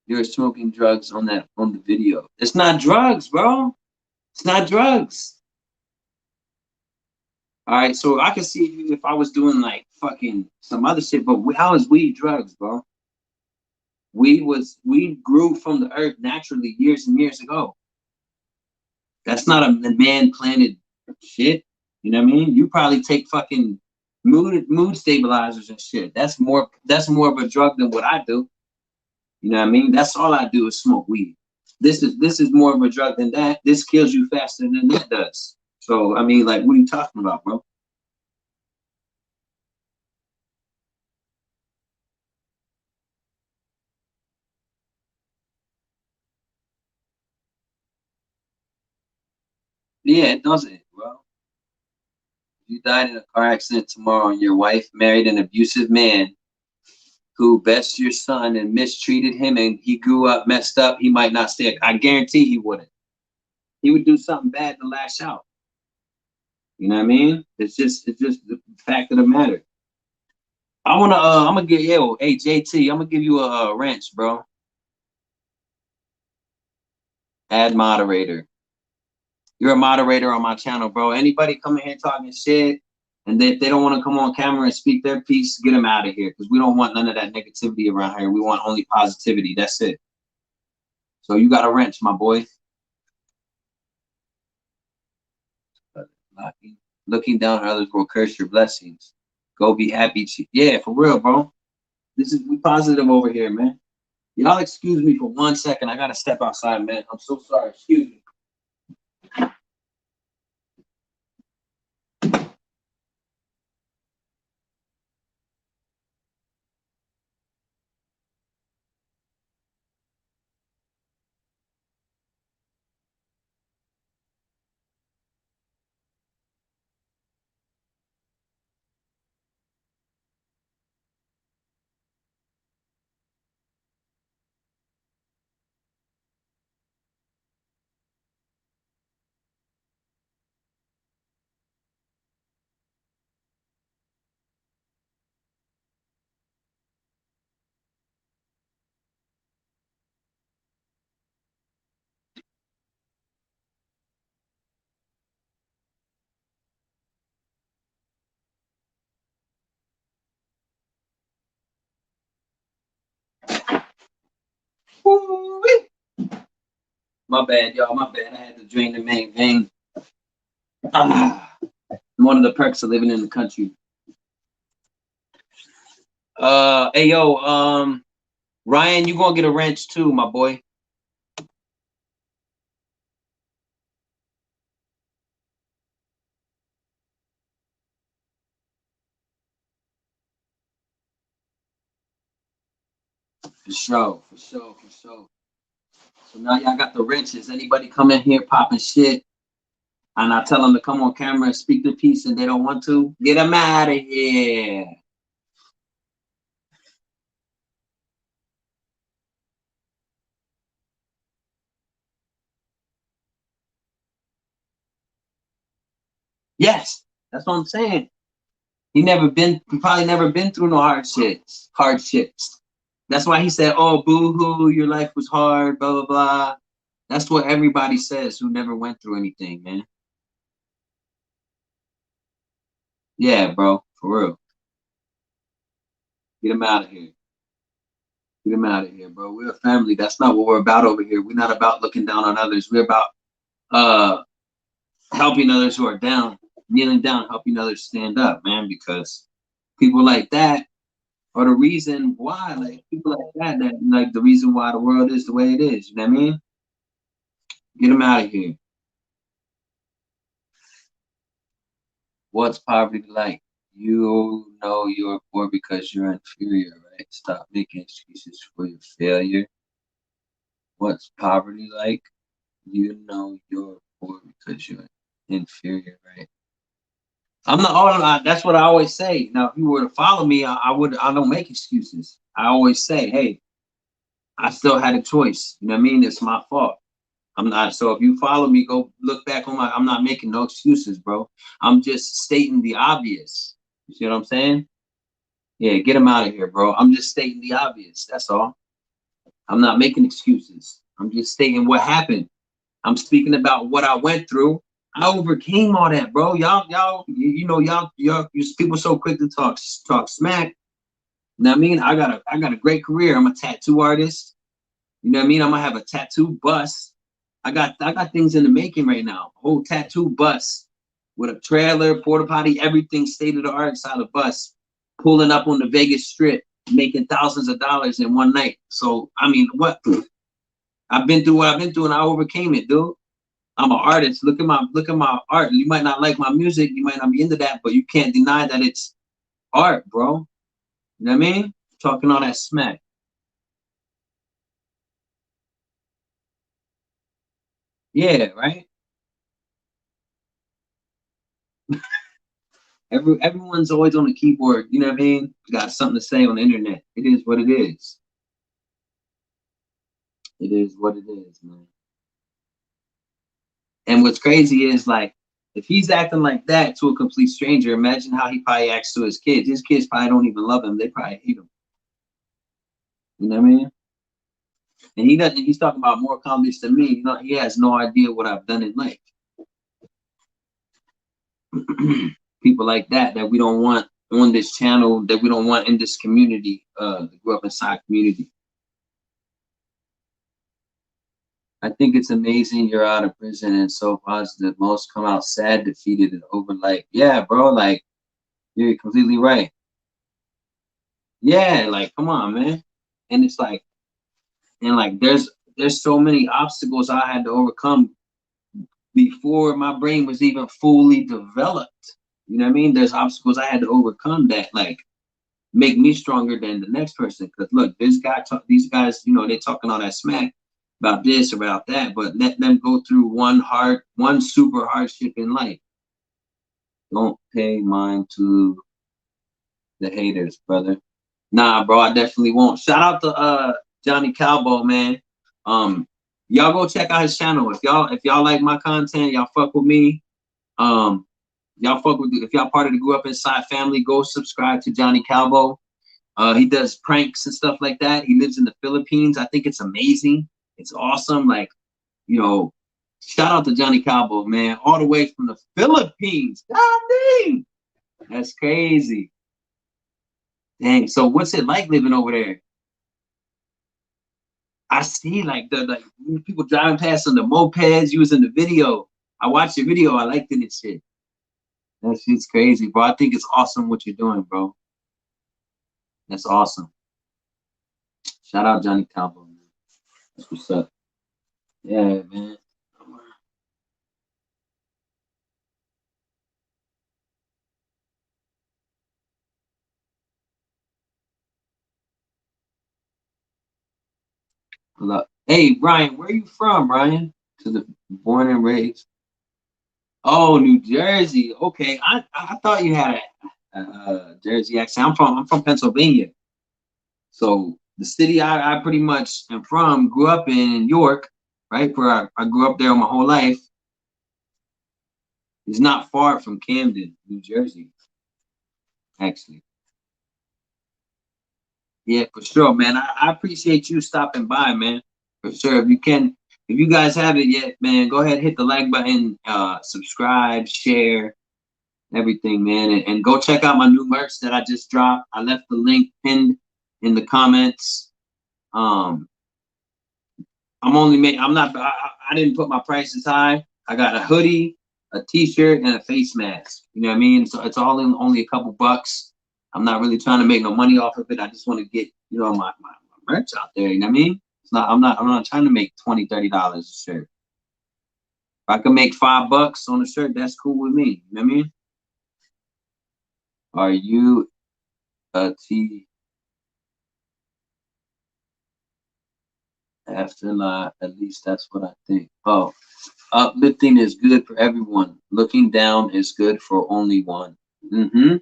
you're smoking drugs on the video. It's not drugs, bro. It's not drugs. All right, so I can see you if I was doing like fucking some other shit, but how is weed drugs, bro? Weed grew from the earth naturally years and years ago. That's not a man planted shit. You know what I mean? You probably take fucking mood stabilizers and shit. That's more of a drug than what I do. You know what I mean? That's all I do is smoke weed. This is more of a drug than that. This kills you faster than that does. So I mean, like, what are you talking about, bro? Yeah, it doesn't, bro. You died in a car accident tomorrow, and your wife married an abusive man who best your son and mistreated him, and he grew up messed up. He might not stay. I guarantee he wouldn't. He would do something bad to lash out. You know what I mean? It's just the fact of the matter. I'm gonna get yo, hey JT, I'm gonna give you a wrench, bro. Add moderator. You're a moderator on my channel, bro. Anybody coming here talking shit, and if they don't want to come on camera and speak their piece, get them out of here because we don't want none of that negativity around here. We want only positivity. That's it. So you got a wrench, my boy. Looking down on others will curse your blessings. Go be happy. Yeah, for real, bro. We positive over here, man. Y'all excuse me for 1 second. I gotta step outside, man. I'm so sorry. Excuse me. Woo-wee. My bad, y'all. My bad. I had to drain the main vein. Ah, one of the perks of living in the country. Hey yo, Ryan, you gonna get a wrench too, my boy. For sure, for sure, for sure. So now y'all got the wrenches. Anybody come in here popping shit, and I tell them to come on camera and speak their piece, and they don't want to, get them out of here. Yes, that's what I'm saying. He probably never been through no hardships. Hardships. That's why he said, "Oh, boo-hoo, your life was hard." Blah blah blah. That's what everybody says who never went through anything, man. Yeah, bro, for real. Get him out of here. Get him out of here, bro. We're a family. That's not what we're about over here. We're not about looking down on others. We're about uh helping others who are down, kneeling down, helping others stand up, man. Because people like that are the reason why, like people like that, like the reason why the world is the way it is. You know what I mean? Get them out of here. What's poverty like? You know you're poor because you're inferior, right? Stop making excuses for your failure. What's poverty like? You know you're poor because you're inferior, right? I'm not all. That's what I always say. Now, if you were to follow me, I would. I don't make excuses. I always say, hey, I still had a choice. You know what I mean? It's my fault. I'm not. So if you follow me, go look back on my. I'm not making no excuses, bro. I'm just stating the obvious. You see what I'm saying? Yeah, get him out of here, bro. I'm just stating the obvious. That's all. I'm not making excuses. I'm just stating what happened. I'm speaking about what I went through. I overcame all that, bro. You know, you people so quick to talk smack. You know what I mean? I got a great career. I'm a tattoo artist. You know what I mean? I'm gonna have a tattoo bus. I got things in the making right now. A whole tattoo bus with a trailer, porta potty, everything state of the art inside the bus, pulling up on the Vegas Strip, making thousands of dollars in one night. So I mean, what? I've been through what I've been through, and I overcame it, dude. I'm an artist. Look at my art. You might not like my music, you might not be into that, but you can't deny that it's art, bro. You know what I mean? Talking all that smack. Yeah, right. Everyone's always on the keyboard. You know what I mean? Got something to say on the internet. It is what it is. It is what it is, man. And what's crazy is like, if he's acting like that to a complete stranger, imagine how he probably acts to his kids. His kids probably don't even love him. They probably hate him. You know what I mean? And he doesn't. He's talking about more accomplished than me. You know, he has no idea what I've done in life. People like that we don't want on this channel, that we don't want in this community, that grew up inside community. I think it's amazing you're out of prison and so positive. Most come out sad, defeated, and over. Like, yeah, bro, like you're completely right. Yeah, like come on, man. And it's like, and like there's so many obstacles I had to overcome before my brain was even fully developed. You know what I mean? There's obstacles I had to overcome that like make me stronger than the next person. Because look, these guys, you know, they talking all that smack about this, about that, but let them go through one super hardship in life. Don't pay mind to the haters, brother. Nah, bro, I definitely won't. Shout out to Johnny Calbo, man. Um, y'all go check out his channel. If y'all like my content, y'all fuck with me. Um, y'all fuck with if y'all part of the Grew Up Inside family, go subscribe to Johnny Calbo. He does pranks and stuff like that. He lives in the Philippines. I think it's amazing. It's awesome. Like, you know, shout out to Johnny Calvo, man, all the way from the Philippines. God dang, that's crazy. Dang. So what's it like living over there? I see like the like people driving past on the mopeds. You was in the video. I watched your video. I liked it and shit. That shit's crazy, bro. I think it's awesome what you're doing, bro. That's awesome. Shout out Johnny Calvo, man. That's what's up. Yeah, man. Hey, Ryan, where are you from, Ryan? To the born and raised. Oh, New Jersey. Okay, I thought you had a Jersey accent. I'm from Pennsylvania. So the city I pretty much am from, grew up in York, right? Where I grew up there my whole life. Is not far from Camden, New Jersey, actually. Yeah, for sure, man. I appreciate you stopping by, man. For sure. If you guys haven't yet, man, go ahead, hit the like button, subscribe, share, everything, man. And go check out my new merch that I just dropped. I left the link pinned in the comments. Um, I'm not, I didn't put my prices high. I got a hoodie, a t-shirt, and a face mask. You know what I mean? So it's all in only a couple bucks. I'm not really trying to make no money off of it. I just want to get, my merch out there. You know what I mean? I'm not trying to make $20, $30 a shirt. If I can make $5 on a shirt, that's cool with me. You know what I mean? Are you a T afterlife? At least that's what I think. Oh, uplifting is good for everyone. Looking down is good for only one. Mm-hmm.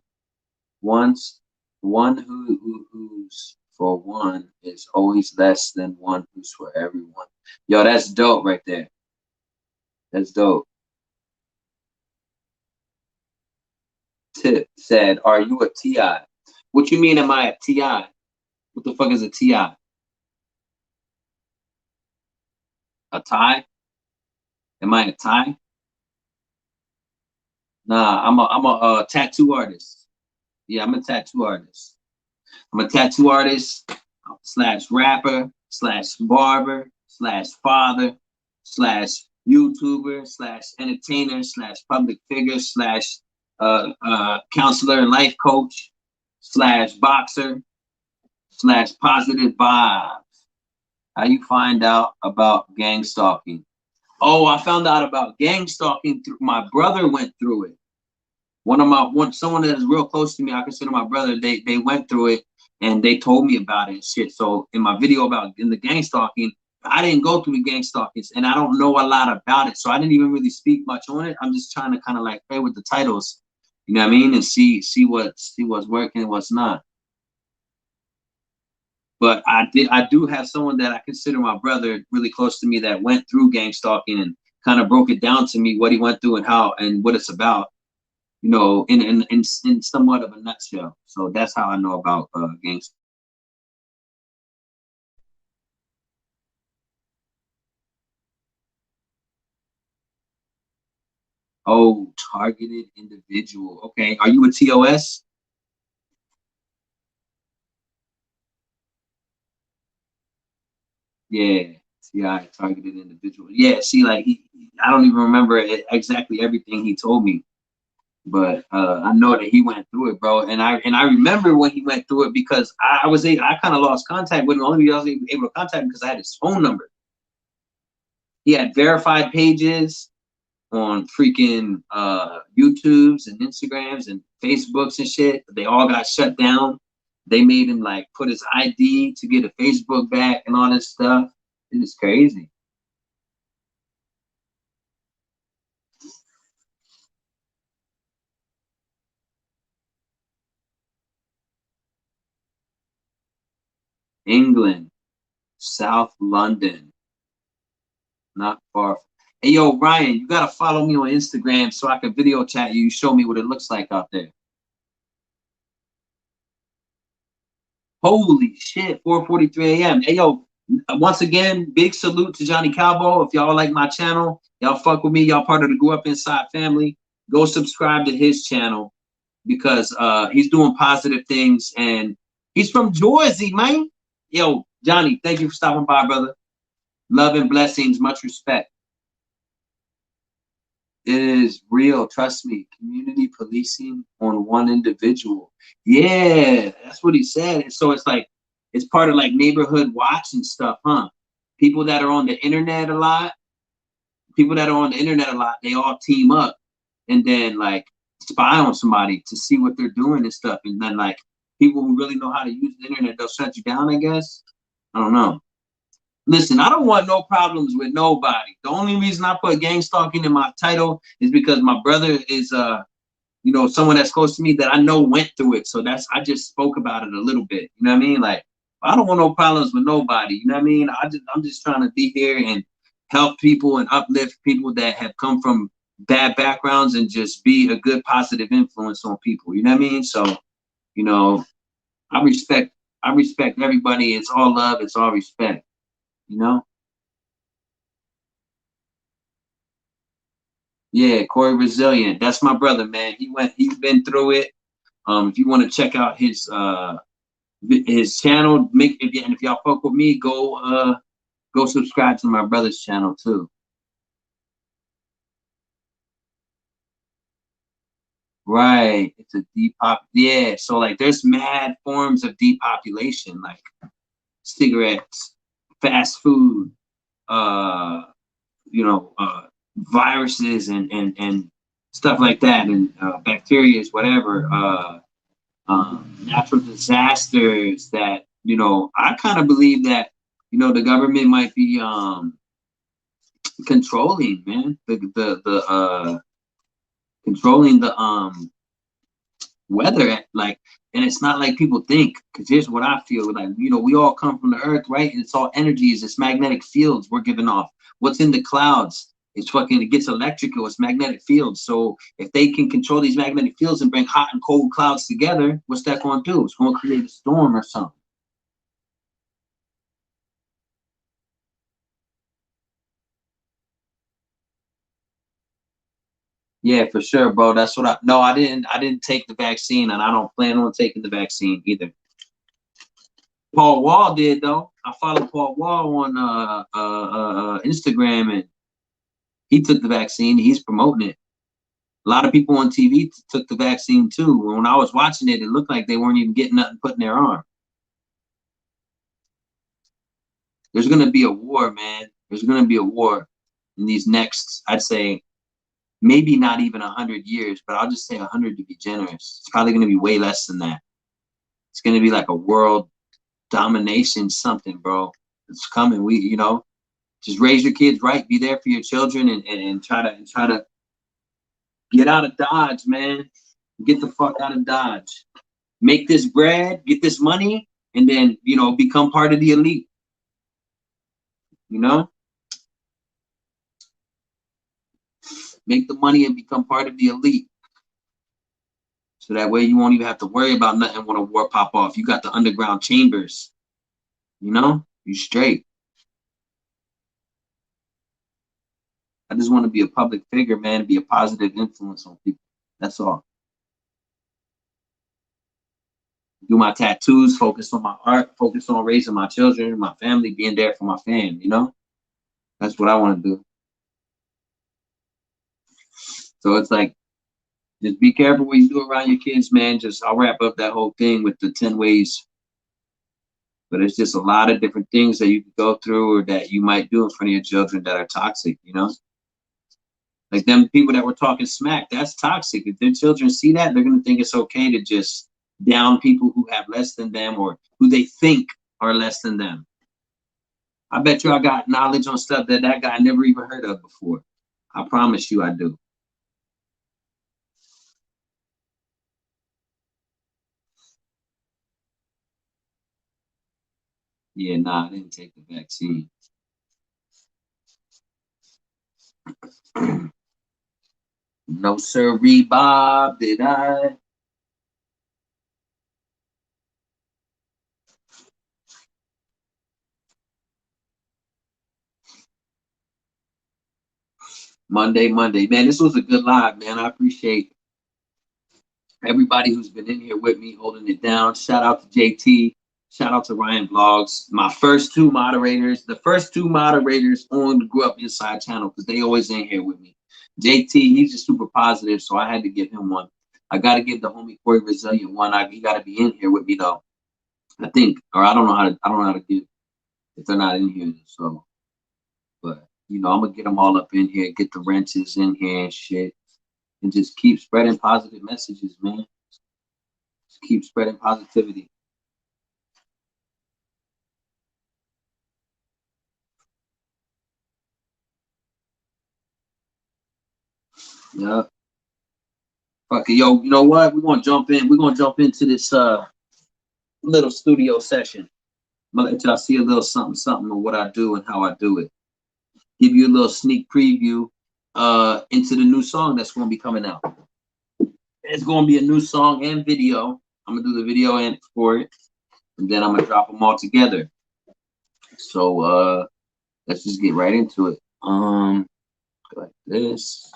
Once one who's for one is always less than one who's for everyone. Yo, that's dope right there. That's dope. Tip said, "Are you a TI?" What you mean? Am I a TI? What the fuck is a TI? A tie? Am I a tie? Nah, I'm a tattoo artist. Yeah, I'm a tattoo artist. I'm a tattoo artist slash rapper slash barber slash father slash YouTuber slash entertainer slash public figure slash counselor and life coach slash boxer slash positive vibes. How you find out about gang stalking? Oh, I found out about gang stalking through my brother went through it. Someone that is real close to me, I consider my brother. They went through it and they told me about it and shit. So in my video about in the gang stalking, I didn't go through the gang stalkings and I don't know a lot about it. So I didn't even really speak much on it. I'm just trying to kind of like play with the titles, you know what I mean, and see what's working and what's not. But I do have someone that I consider my brother really close to me that went through gang stalking and kind of broke it down to me what he went through and how and what it's about, in somewhat of a nutshell. So that's how I know about gangs. Oh, targeted individual. Okay, are you a TOS? Yeah, TI targeted individual. Yeah, see, like I don't even remember exactly everything he told me, but I know that he went through it, bro. And I remember when he went through it because I kind of lost contact with him. Only reason I was able to contact him because I had his phone number. He had verified pages on freaking YouTubes and Instagrams and Facebooks and shit. They all got shut down. They made him like put his ID to get a Facebook back and all this stuff. It is crazy. England, South London, not far. Hey yo, Ryan, you gotta follow me on Instagram so I can video chat you. Show me what it looks like out there. Holy shit, 4:43 a.m. Hey yo, once again, big salute to Johnny Calvo. If y'all like my channel, y'all fuck with me. Y'all part of the Grew Up Inside family. Go subscribe to his channel because he's doing positive things and he's from Jersey, man. Yo, Johnny, thank you for stopping by, brother. Love and blessings, much respect. It is real, trust me. Community policing on one individual. Yeah, that's what he said. And so it's like it's part of like neighborhood watch and stuff, huh? People that are on the internet a lot, people that are on the internet a lot, they all team up and then like spy on somebody to see what they're doing and stuff. And then like people who really know how to use the internet, they'll shut you down, I guess. I don't know. Listen, I don't want no problems with nobody. The only reason I put gang stalking in my title is because my brother is someone that's close to me that I know went through it. So I just spoke about it a little bit. You know what I mean? Like, I don't want no problems with nobody. You know what I mean? I'm just trying to be here and help people and uplift people that have come from bad backgrounds and just be a good positive influence on people. You know what I mean? So, you know, I respect everybody. It's all love, it's all respect, you know? Yeah, Corey Resilient. That's my brother, man. He's been through it. If you want to check out his channel, if y'all fuck with me, go subscribe to my brother's channel too. Right. It's a yeah. So like there's mad forms of depopulation, like cigarettes, fast food, uh, viruses and stuff like that, and bacteria, whatever, natural disasters that, I kind of believe that, the government might be controlling, man, the controlling the weather, like, and it's not like people think, because here's what I feel like, we all come from the earth, right? And it's all energies, it's magnetic fields we're giving off. What's in the clouds, it gets electrical, it's magnetic fields. So if they can control these magnetic fields and bring hot and cold clouds together, what's that going to do? It's going to create a storm or something. Yeah, for sure, bro. That's what no, I didn't take the vaccine, and I don't plan on taking the vaccine either. Paul Wall did, though. I follow Paul Wall on Instagram, and he took the vaccine. He's promoting it. A lot of people on TV took the vaccine too. When I was watching it, it looked like they weren't even getting nothing put in their arm. There's gonna be a war, man. There's gonna be a war in these next, I'd say, maybe not even 100 years, but I'll just say 100 to be generous. It's probably gonna be way less than that. It's gonna be like a world domination something, bro. It's coming. Just raise your kids right, be there for your children, and try to get out of Dodge, man. Get the fuck out of Dodge. Make this bread, get this money, and then, become part of the elite. You know? Make the money and become part of the elite. So that way you won't even have to worry about nothing when a war pop off. You got the underground chambers. You straight. I just want to be a public figure, man, be a positive influence on people. That's all. Do my tattoos, focus on my art, focus on raising my children, my family, being there for my fam. That's what I want to do. So it's like, just be careful what you do around your kids, man. I'll wrap up that whole thing with the 10 ways. But it's just a lot of different things that you can go through or that you might do in front of your children that are toxic. Like them people that were talking smack, that's toxic. If their children see that, they're going to think it's okay to just down people who have less than them or who they think are less than them. I bet you I got knowledge on stuff that guy never even heard of before. I promise you I do. Yeah, nah, I didn't take the vaccine. No, sir, Bob, did I? Monday. Man, this was a good live, man. I appreciate everybody who's been in here with me, holding it down. Shout out to JT. Shout out to Ryan Vlogs. My first two moderators, the first two moderators on the Grew Up Inside channel, because they always in here with me. JT, he's just super positive, so I had to give him one. I got to give the homie Corey Resilient one. He got to be in here with me, though. I think, or I don't know how to give if they're not in here. So, but I'm gonna get them all up in here, get the wrenches in here and shit, and just keep spreading positive messages, man. Just keep spreading positivity. Yeah. Fuck it, yo. You know what? We're gonna jump in. We're gonna jump into this little studio session. I'm gonna let y'all see a little something, something of what I do and how I do it. Give you a little sneak preview into the new song that's gonna be coming out. It's gonna be a new song and video. I'm gonna do the video and for it, and then I'm gonna drop them all together. So let's just get right into it. Like this.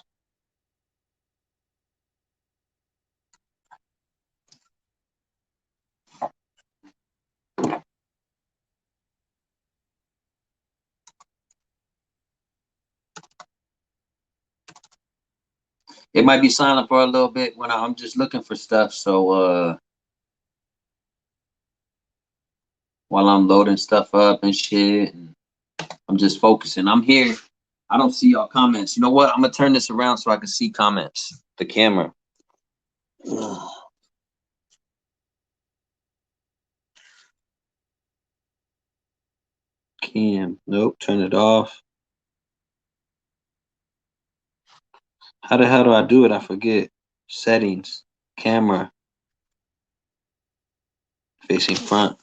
It might be silent for a little bit when I'm just looking for stuff. So while I'm loading stuff up and shit, and I'm just focusing. I'm here. I don't see y'all comments. You know what? I'm gonna turn this around so I can see comments. The camera. Cam. Nope. Turn it off. How the hell do I do it? I forget. Settings. Camera. Facing front.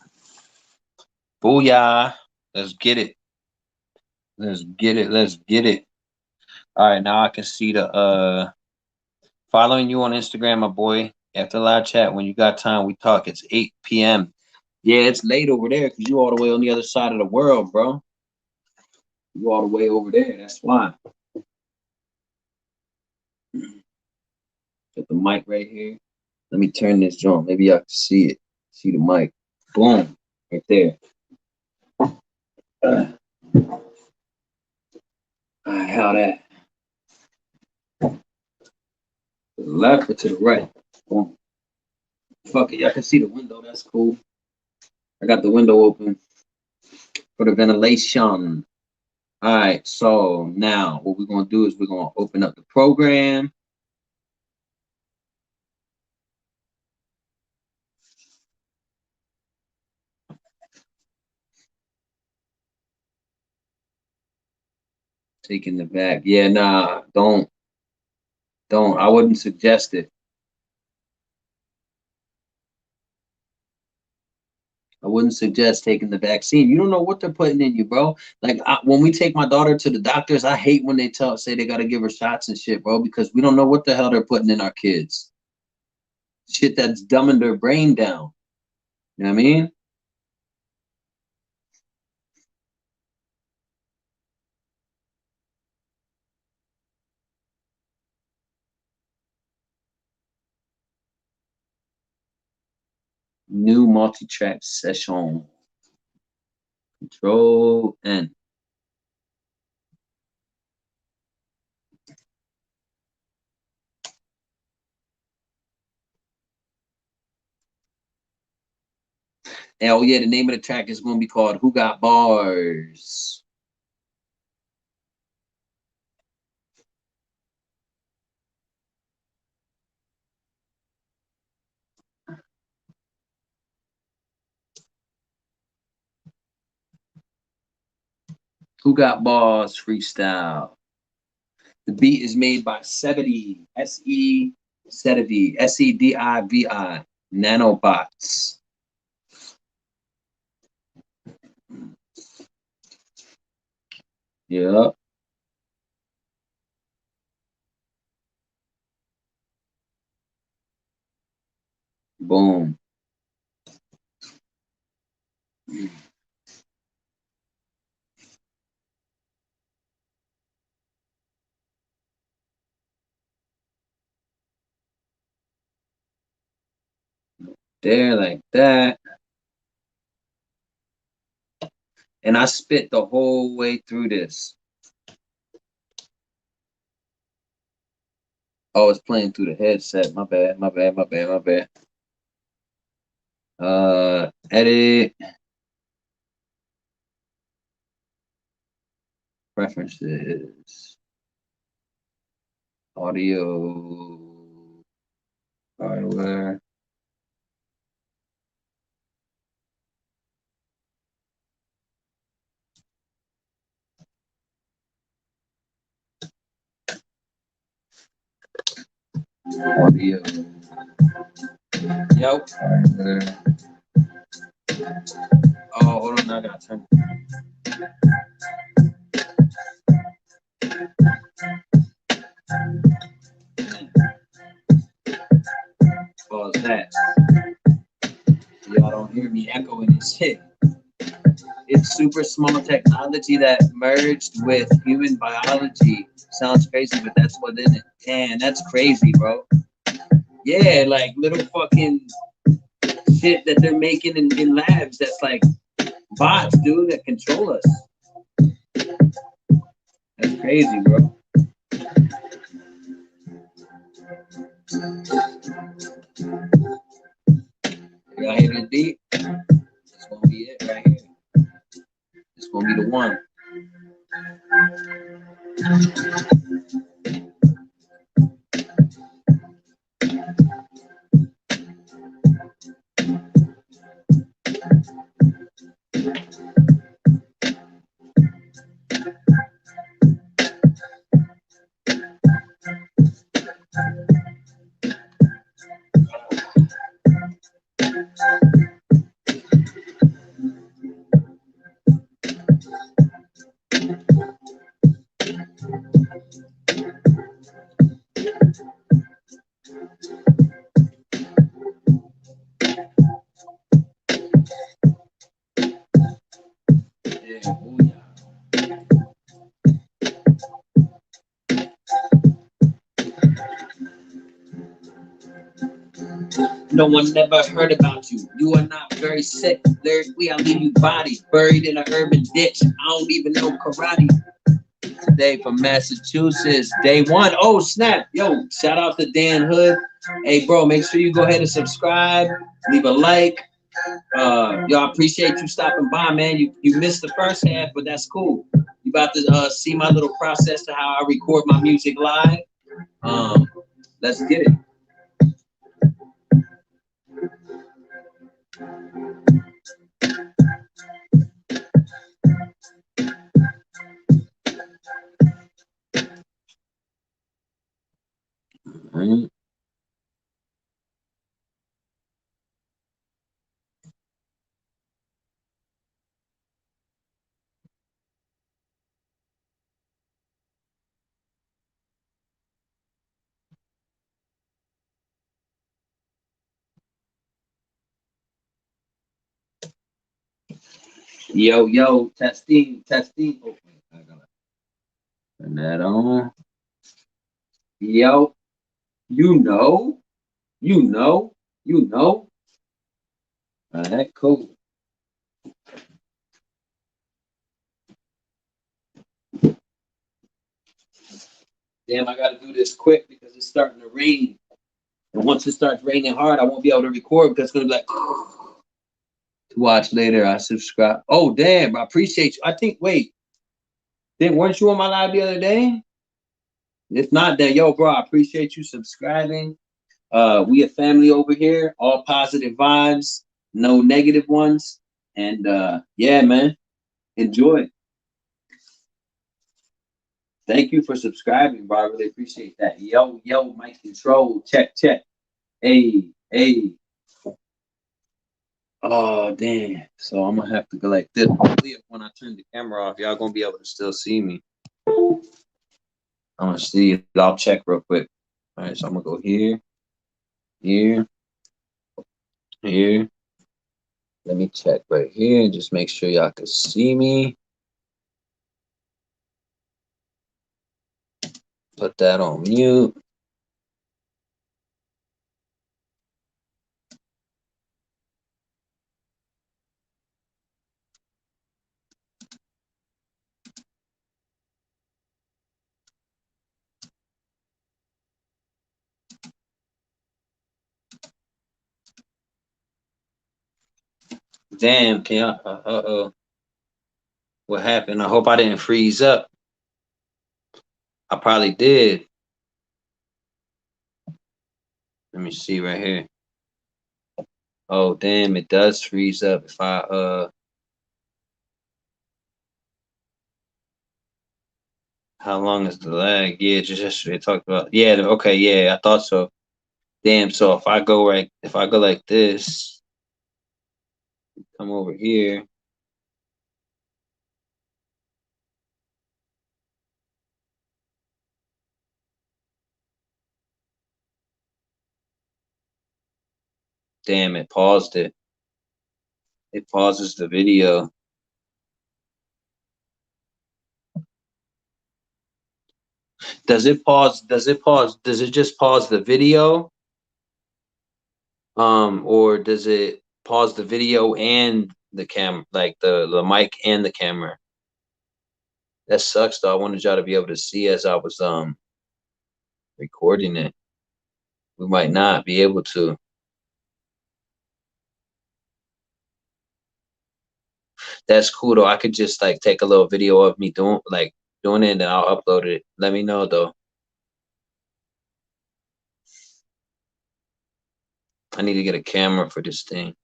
Booyah. Let's get it. Let's get it. Let's get it. All right, now I can see the following you on Instagram, my boy. After live chat, when you got time, we talk. It's 8 p.m. Yeah, it's late over there because you all the way on the other side of the world, bro. You all the way over there. That's why. Got the mic right here. Let me turn this joint. Maybe y'all can see it. See the mic. Boom. Right there. All right, how that? To the left or to the right? Boom. Fuck it. Y'all can see the window. That's cool. I got the window open for the ventilation. All right, so now what we're gonna do is we're gonna open up the program. Taking the back. Yeah, nah, don't. I wouldn't suggest it. I wouldn't suggest taking the vaccine. You don't know what they're putting in you, bro. Like when we take my daughter to the doctors, I hate when they say they got to give her shots and shit, bro, because we don't know what the hell they're putting in our kids. Shit that's dumbing their brain down. You know what I mean? New multi-track session. Control N. And, oh yeah, the name of the track is going to be called "Who Got Bars." Who Got Bars freestyle. The beat is made by Sedivi, Sedivi, Sedivi, Nanobots. Yeah. Boom. There, like that. And I spit the whole way through this. Oh, it's playing through the headset. My bad, my bad, my bad, my bad. Edit. Preferences. Audio. Hardware. Audio. Yep. Oh, hold on, I gotta turn. Pause that. Y'all don't hear me echoing this shit. It's super small technology that merged with human biology. Sounds crazy, but that's what's in it. Damn, that's crazy, bro. Yeah, like little fucking shit that they're making in labs that's like bots, dude, that control us. That's crazy, bro. Y'all hear this beat? It's gonna be it right here. It's gonna be the one. No one ever heard about you. You are not very sick. Lyrically, I'll leave you body buried in an urban ditch. I don't even know karate. Today from Massachusetts, day one. Oh, snap. Yo, shout out to Dan Hood. Hey, bro, make sure you go ahead and subscribe. Leave a like. Y'all appreciate you stopping by, man. You missed the first half, but that's cool. You about to see my little process to how I record my music live. Let's get it. Right. Yo, yo, testing, testing. Oh, I gotta turn that on. Yo, you know, you know, you know. All right, cool. Damn, I gotta do this quick because it's starting to rain. And once it starts raining hard, I won't be able to record because it's gonna be like to watch later. I subscribe. Oh, damn, I appreciate you. I think, wait, then weren't you on my live the other day? If not, then yo, bro, I appreciate you subscribing. We a family over here, all positive vibes, no negative ones. And yeah, man, enjoy. Thank you for subscribing, bro. I really appreciate that. Yo, yo, mic control, check, check. Hey, hey. Oh, damn. So I'm gonna have to go like this. Hopefully, when I turn the camera off, y'all gonna be able to still see me. I'm gonna see. I'll check real quick. All right, so I'm gonna go here, here, here. Let me check right here and just make sure y'all can see me. Put that on mute. Damn, can y'all? Uh-oh. What happened? I hope I didn't freeze up. I probably did. Let me see right here. Oh, damn, it does freeze up if I how long is the lag? Yeah, just yesterday talked about. Yeah, okay, yeah, I thought so. Damn, so if I go like this, come over here. Damn, it paused it. It pauses the video. Does it pause? Does it pause? Does it just pause the video? Or does it pause the video and the cam, like the mic and the camera? That sucks though. I wanted y'all to be able to see as I was recording it. We might not be able to. That's cool though. I could just like take a little video of me doing it and then I'll upload it. Let me know though. I need to get a camera for this thing.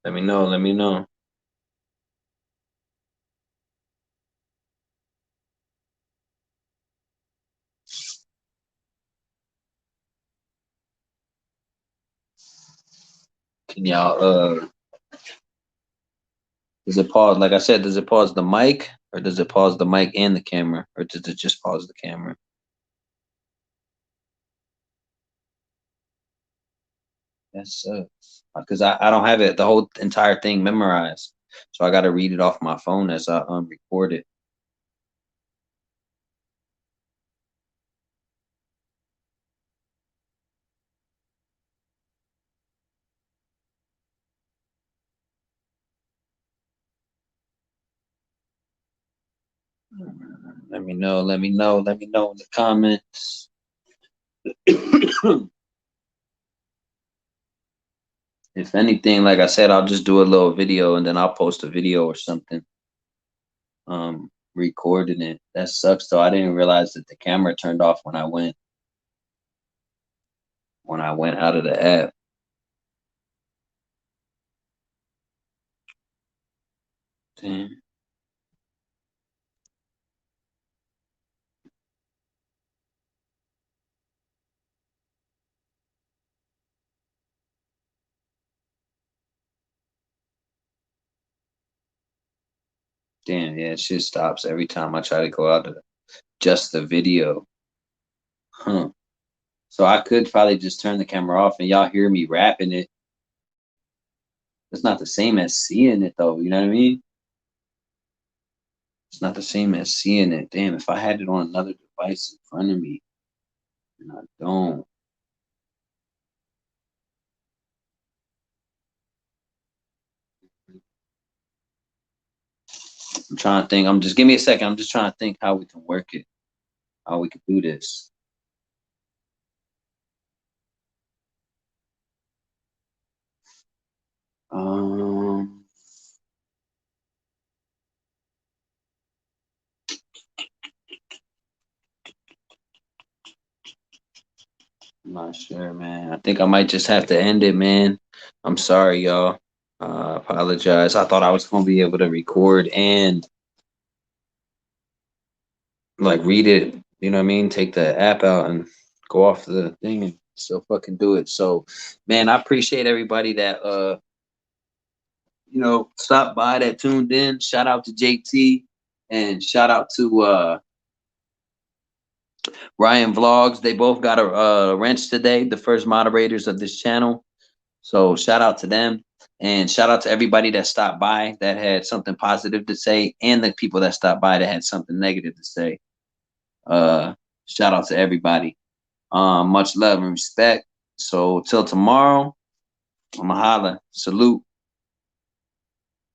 Let me know. Let me know. Can y'all does it pause? Like I said, does it pause the mic or does it pause the mic and the camera? Or does it just pause the camera? That sucks. Because I don't have it the whole entire thing memorized. So I gotta read it off my phone as I record it. Let me know, let me know, let me know in the comments. If anything, like I said, I'll just do a little video and then I'll post a video or something. Recording it. That sucks though. I didn't realize that the camera turned off when I went out of the app. Damn. Damn, yeah, shit stops every time I try to go out of just the video. Huh. So I could probably just turn the camera off and y'all hear me rapping it. It's not the same as seeing it though, you know what I mean? It's not the same as seeing it. Damn, if I had it on another device in front of me, and I don't. I'm trying to think. Just give me a second. I'm just trying to think how we can work it, how we can do this. Um, I'm not sure, man. I think I might just have to end it, man. I'm sorry, y'all. Apologize. I thought I was gonna be able to record and like read it. You know what I mean? Take the app out and go off the thing and still fucking do it. So, man, I appreciate everybody that stopped by, that tuned in. Shout out to JT and shout out to Ryan Vlogs. They both got a wrench today, the first moderators of this channel. So shout out to them and shout out to everybody that stopped by that had something positive to say and the people that stopped by that had something negative to say. Shout out to everybody. Much love and respect. So till tomorrow, I'ma holla. Salute.